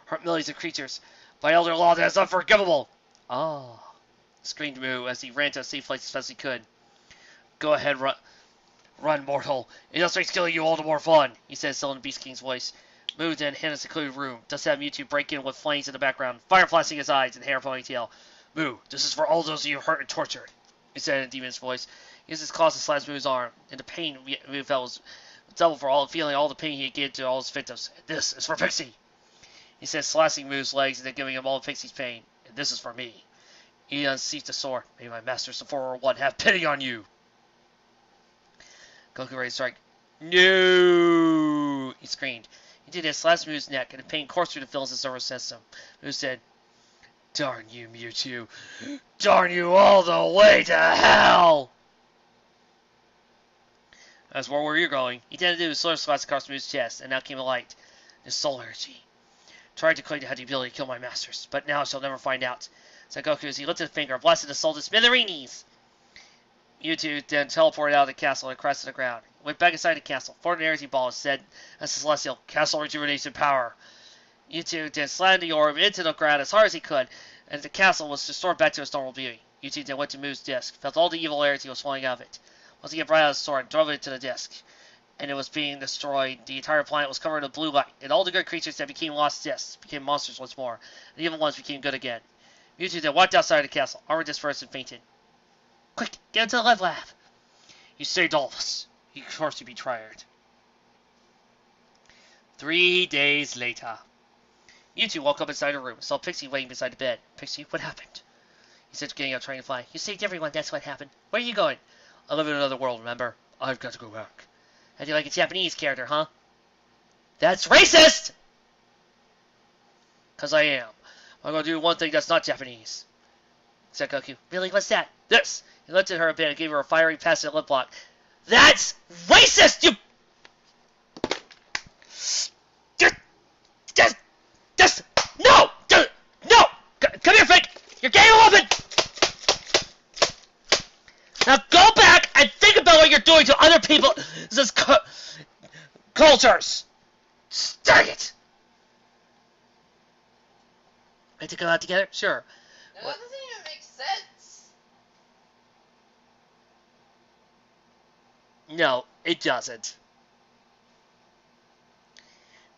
Hurt millions of creatures. By elder law, that is unforgivable. Oh, screamed Mew as he ran to a safe place as fast as he could. Go ahead, run, mortal. It just makes killing you all the more fun, he said, still in the Beast King's voice. Mew then hid in a secluded room, just had Mewtwo break in with flames in the background, fire flashing his eyes and hair ponytail. Mew, this is for all those you hurt and tortured, he said in a demon's voice. He used his claws to slash Mew's arm, and the pain Mew felt was double for feeling all the pain he had given to all his victims. This is for Pixie, he said, slashing Mew's legs and then giving him all of Pixie's pain. And this is for me. He unsheathed the sword. May my masters, the 401, have pity on you. Goku ready to strike. No! He screamed. Mewtwo then slashed Mew's neck, and the pain coursed through the fills of his nervous system. Mew said, "Darn you, Mewtwo. Darn you all the way to hell!" That's where you're going. He tended to do his solar slots across Mew's chest, and now came a light. His soul energy. Tried to claim to have the ability to kill my masters, but now I shall never find out, said Goku as he lifted a finger and blasted his soul to smithereens. Mewtwo then teleported out of the castle and crashed to the ground. He went back inside the castle, formed an energy ball, and said, as the celestial, "Castle rejuvenation power." Mewtwo then slammed the orb into the ground as hard as he could, and the castle was restored back to its normal beauty. Mewtwo then went to Mew's disc, felt all the evil energy was flowing out of it. Once he got right out of the sword and drove it into the disc, and it was being destroyed, the entire planet was covered in blue light, and all the good creatures that became lost discs became monsters once more, and the evil ones became good again. Mewtwo then walked outside the castle, armored dispersed and fainted. "Quick, get into the Lev Lab." "You saved all of us. You forced to be tired." 3 days later. Mewtwo woke up inside her room and saw Pixie waiting beside the bed. "Pixie, what happened?" He said, getting up, trying to fly. "You saved everyone, that's what happened. Where are you going?" "I live in another world, remember? I've got to go back." "How do you like a Japanese character, huh?" "That's racist!" "'Cause I am. I'm gonna do one thing that's not Japanese," said Goku. "Really, what's that?" "This." He looked at her a bit and gave her a fiery passive lip lock. "That's racist, you... Just... No! No! Come here, Fink! You're getting a woman! Now go back and think about what you're doing to other people's cultures! Dang it! Ready to go out together? Sure. No, that doesn't even make sense. No, it doesn't.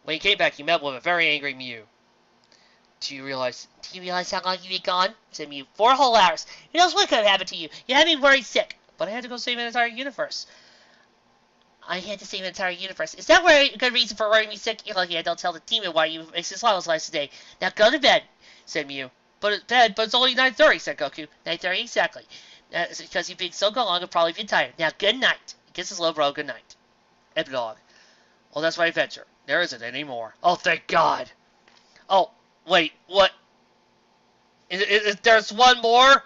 When he came back, he met with a very angry Mew. Do you realize how long you've been gone?" said Mew. 4 whole hours. Who knows what could have happened to you? You had me worried sick. But I had to go save an entire universe. I had to save an entire universe. Is that a good reason for worrying me sick? You're lucky I don't tell the demon why you wasted Slaw's lives today. Now go to bed, said Mew. But it's only 9:30, said Goku. 9:30 exactly. It's because you've been so long and probably been tired. Now good night. He kissed his little bro good night. Epilogue. Well, that's my adventure. There isn't any more. Oh, thank God. Oh, wait, what? There's one more?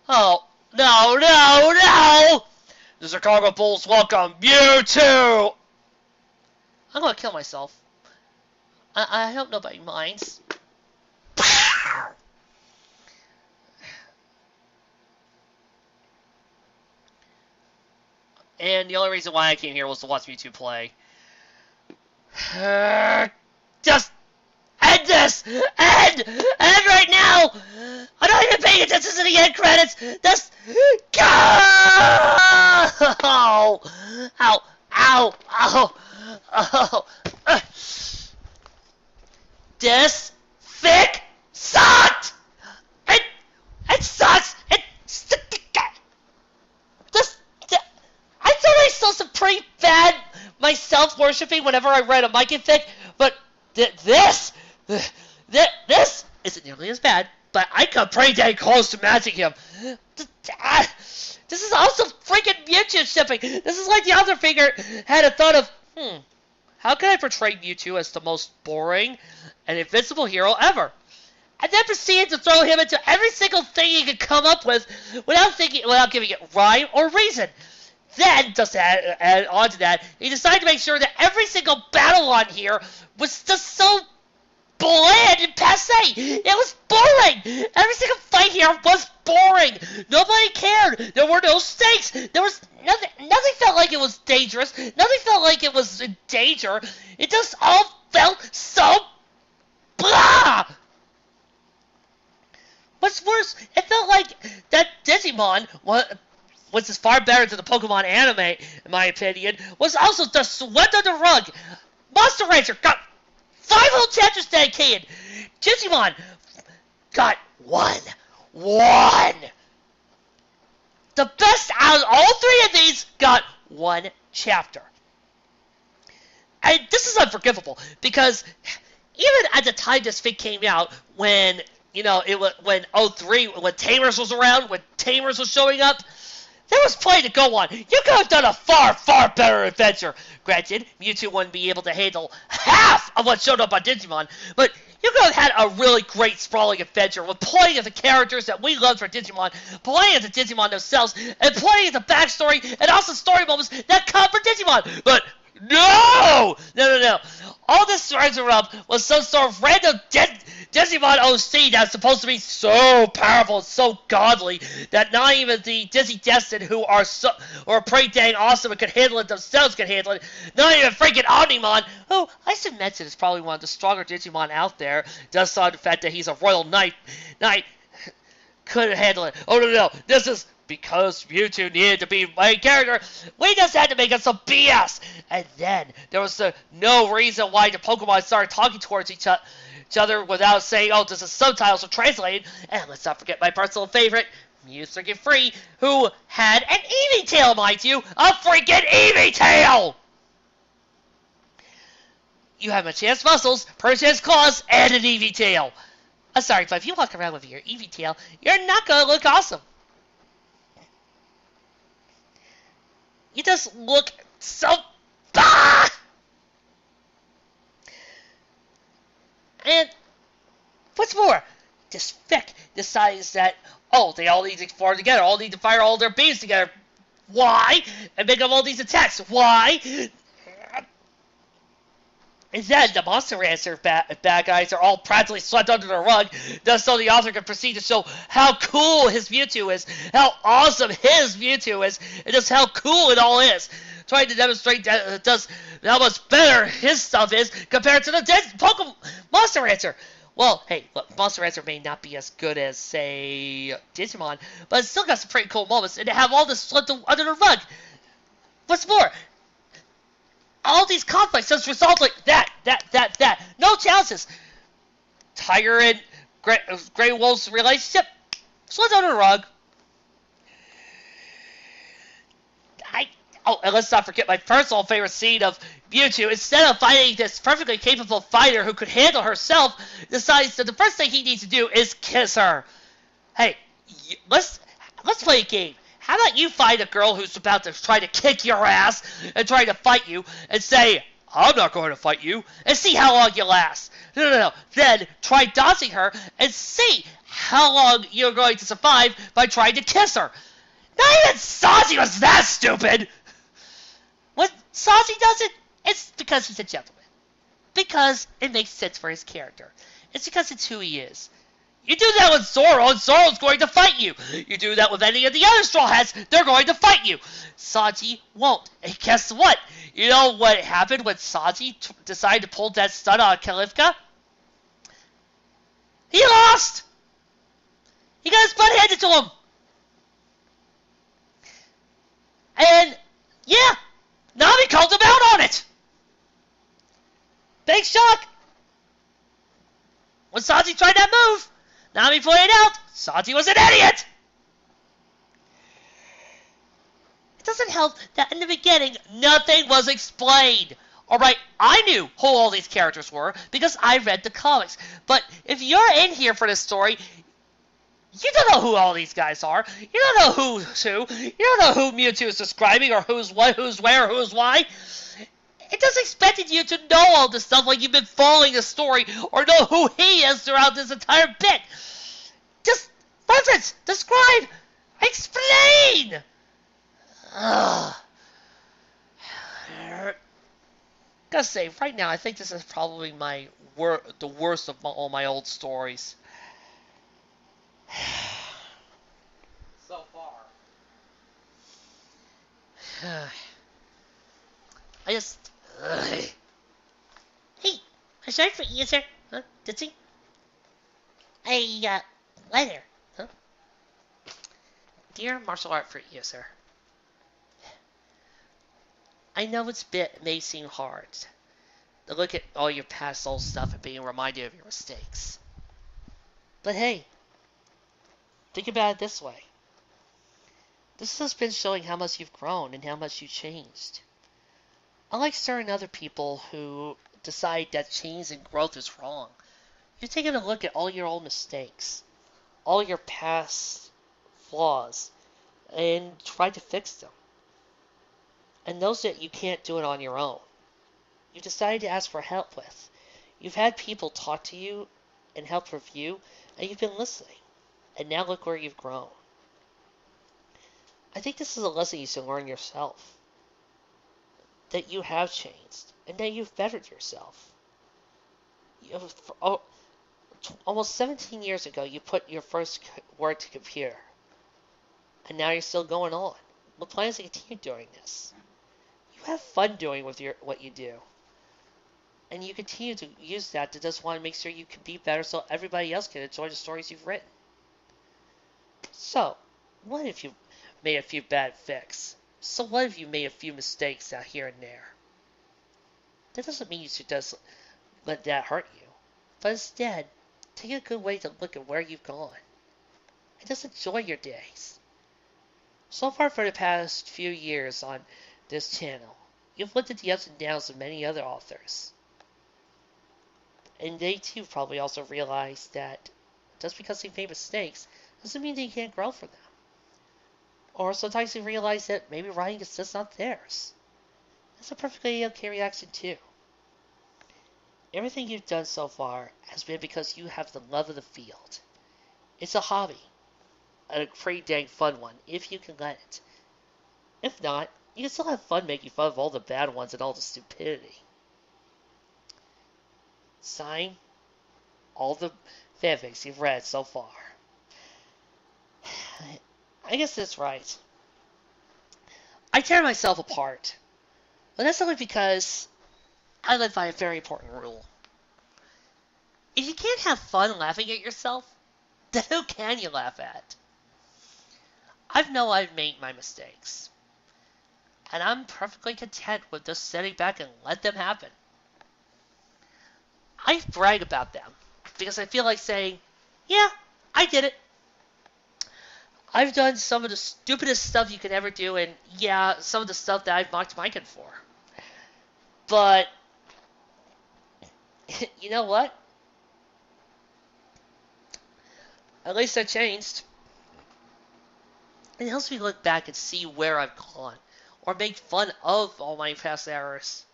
Oh, no! The Chicago Bulls welcome Mewtwo! I'm gonna kill myself. I hope nobody minds. And the only reason why I came here was to watch Mewtwo play. Just end this! End right now! I'm not even paying attention to the end credits! Just go! Ow! This fic sucked! It sucks! I thought I saw some pretty bad myself worshipping whenever I read a Mikey fic, but this isn't nearly as bad, but I come pretty dang close to matching him. This is also freaking Mewtwo shipping. This is like the other figure had a thought of, how can I portray Mewtwo as the most boring and invincible hero ever? And then proceeded to throw him into every single thing he could come up with without giving it rhyme or reason. Then, just to add on to that, he decided to make sure that every single battle on here was just so bland and passé. It was boring. Every single fight here was boring. Nobody cared. There were no stakes. There was nothing. Nothing felt like it was dangerous. Nothing felt like it was in danger. It just all felt so blah. What's worse, it felt like that Digimon which is far better than the Pokemon anime, in my opinion, was also just swept under the rug. Monster Rancher got 5 whole chapters dedicated. Digimon got one. The best out of all 3 of these got 1 chapter. And this is unforgivable, because even at the time this fic came out, when, when 03, when Tamers was around, when Tamers was showing up, There was plenty to go on. You could have done a far, far better adventure. Granted, Mewtwo wouldn't be able to handle half of what showed up on Digimon, but you could have had a really great sprawling adventure with plenty of the characters that we loved for Digimon, plenty of the Digimon themselves, and plenty of the backstory, and also story moments that come for Digimon. But no! All this surrounds around was some sort of random Digimon OC that's supposed to be so powerful and so godly that not even the Dizzy Destined, who are pretty dang awesome and can handle it themselves, can handle it. Not even freaking Omnimon, who I should mention is probably one of the stronger Digimon out there, just on the fact that he's a royal knight, couldn't handle it. Oh no, this is because Mewtwo needed to be main character. We just had to make up some BS. And then there was no reason why the Pokemon started talking towards each other without saying, oh, this is subtitles or translated. And let's not forget my personal favorite, Mewtwo Free, who had an Eevee tail, mind you, a freaking Eevee tail. You have Machamp muscles, Persian's claws, and an Eevee tail. I'm sorry, but if you walk around with your Eevee tail, you're not gonna look awesome. You just look so... And what's more, this fic decides that, oh, they all need to form together, all need to fire all their beams together. Why? And make up all these attacks. Why? And then the Monster Rancher bad guys are all practically swept under the rug, just so the author can proceed to show how cool his Mewtwo is, how awesome his Mewtwo is, and just how cool it all is. Trying to demonstrate that how much better his stuff is compared to the Pokemon Monster Rancher. Well, hey, look, Monster Rancher may not be as good as, say, Digimon, but it's still got some pretty cool moments, and they have all this swept under the rug. What's more, all these conflicts just resolved like that. No challenges. Tiger and Grey Wolf's relationship swept under the rug. And let's not forget my personal favorite scene of Mewtwo. Instead of fighting this perfectly capable fighter who could handle herself, decides that the first thing he needs to do is kiss her. Hey, let's play a game. How about you find a girl who's about to try to kick your ass and try to fight you and say, I'm not going to fight you, and see how long you last. No. Then try dodging her and see how long you're going to survive by trying to kiss her. Not even Saji was that stupid. When Saji does it, it's because he's a gentleman. Because it makes sense for his character. It's because it's who he is. You do that with Zoro, and Zoro's going to fight you. You do that with any of the other Straw Hats, they're going to fight you. Saji won't. And guess what? You know what happened when Saji decided to pull that stunt on Kalifka? He lost! He got his butt handed to him! And, yeah, Nami called him out on it! Big shock! When Saji tried that move, Nami pointed out, Saji was an idiot! It doesn't help that in the beginning, nothing was explained. Alright, I knew who all these characters were because I read the comics. But if you're in here for this story, you don't know who all these guys are. You don't know who's who. You don't know who Mewtwo is describing or who's what, who's where, who's why. It just expected you to know all this stuff like you've been following the story or know who he is throughout this entire bit. Just reference, describe, explain. Gotta say, right now, I think this is probably the worst of all my old stories. So far. I just... Hey, I'm sorry for you, sir. Huh? Did he? Letter. Huh? Dear martial art for you, sir. I know it may seem hard to look at all your past old stuff and being reminded of your mistakes. But hey, think about it this way. This has been showing how much you've grown and how much you changed. Unlike certain other people who decide that change and growth is wrong, you've taken a look at all your old mistakes, all your past flaws, and try to fix them. And those that you can't do it on your own, you decided to ask for help with. You've had people talk to you and help review, and you've been listening. And now look where you've grown. I think this is a lesson you should learn yourself. That you have changed, and that you've bettered yourself. Almost 17 years ago, you put your first word to computer. And now you're still going on. What plans to continue doing this? You have fun doing with what you do. And you continue to use that to just want to make sure you can be better so everybody else can enjoy the stories you've written. So, what if you made a few bad fics? So what if you made a few mistakes out here and there? That doesn't mean you should just let that hurt you. But instead, take a good way to look at where you've gone. And just enjoy your days. So far for the past few years on this channel, you've looked at the ups and downs of many other authors. And they too probably also realize that just because they made mistakes doesn't mean they can't grow from them. Or sometimes they realize that maybe writing is just not theirs. That's a perfectly okay reaction too. Everything you've done so far has been because you have the love of the field. It's a hobby. A pretty dang fun one, if you can let it. If not, you can still have fun making fun of all the bad ones and all the stupidity. Sign all the fanfics you've read so far. I guess that's right. I tear myself apart. But that's only because I live by a very important rule. If you can't have fun laughing at yourself, then who can you laugh at? I know I've made my mistakes. And I'm perfectly content with just sitting back and let them happen. I brag about them because I feel like saying, yeah, I did it. I've done some of the stupidest stuff you could ever do, and yeah, some of the stuff that I've mocked Micah for. But, you know what? At least I changed. It helps me look back and see where I've gone, or make fun of all my past errors.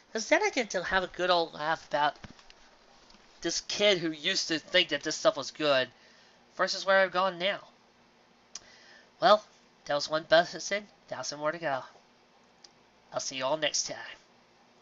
Because then I get to have a good old laugh about this kid who used to think that this stuff was good, versus where I've gone now. Well, that was one lesson, 1,000 more to go. I'll see you all next time.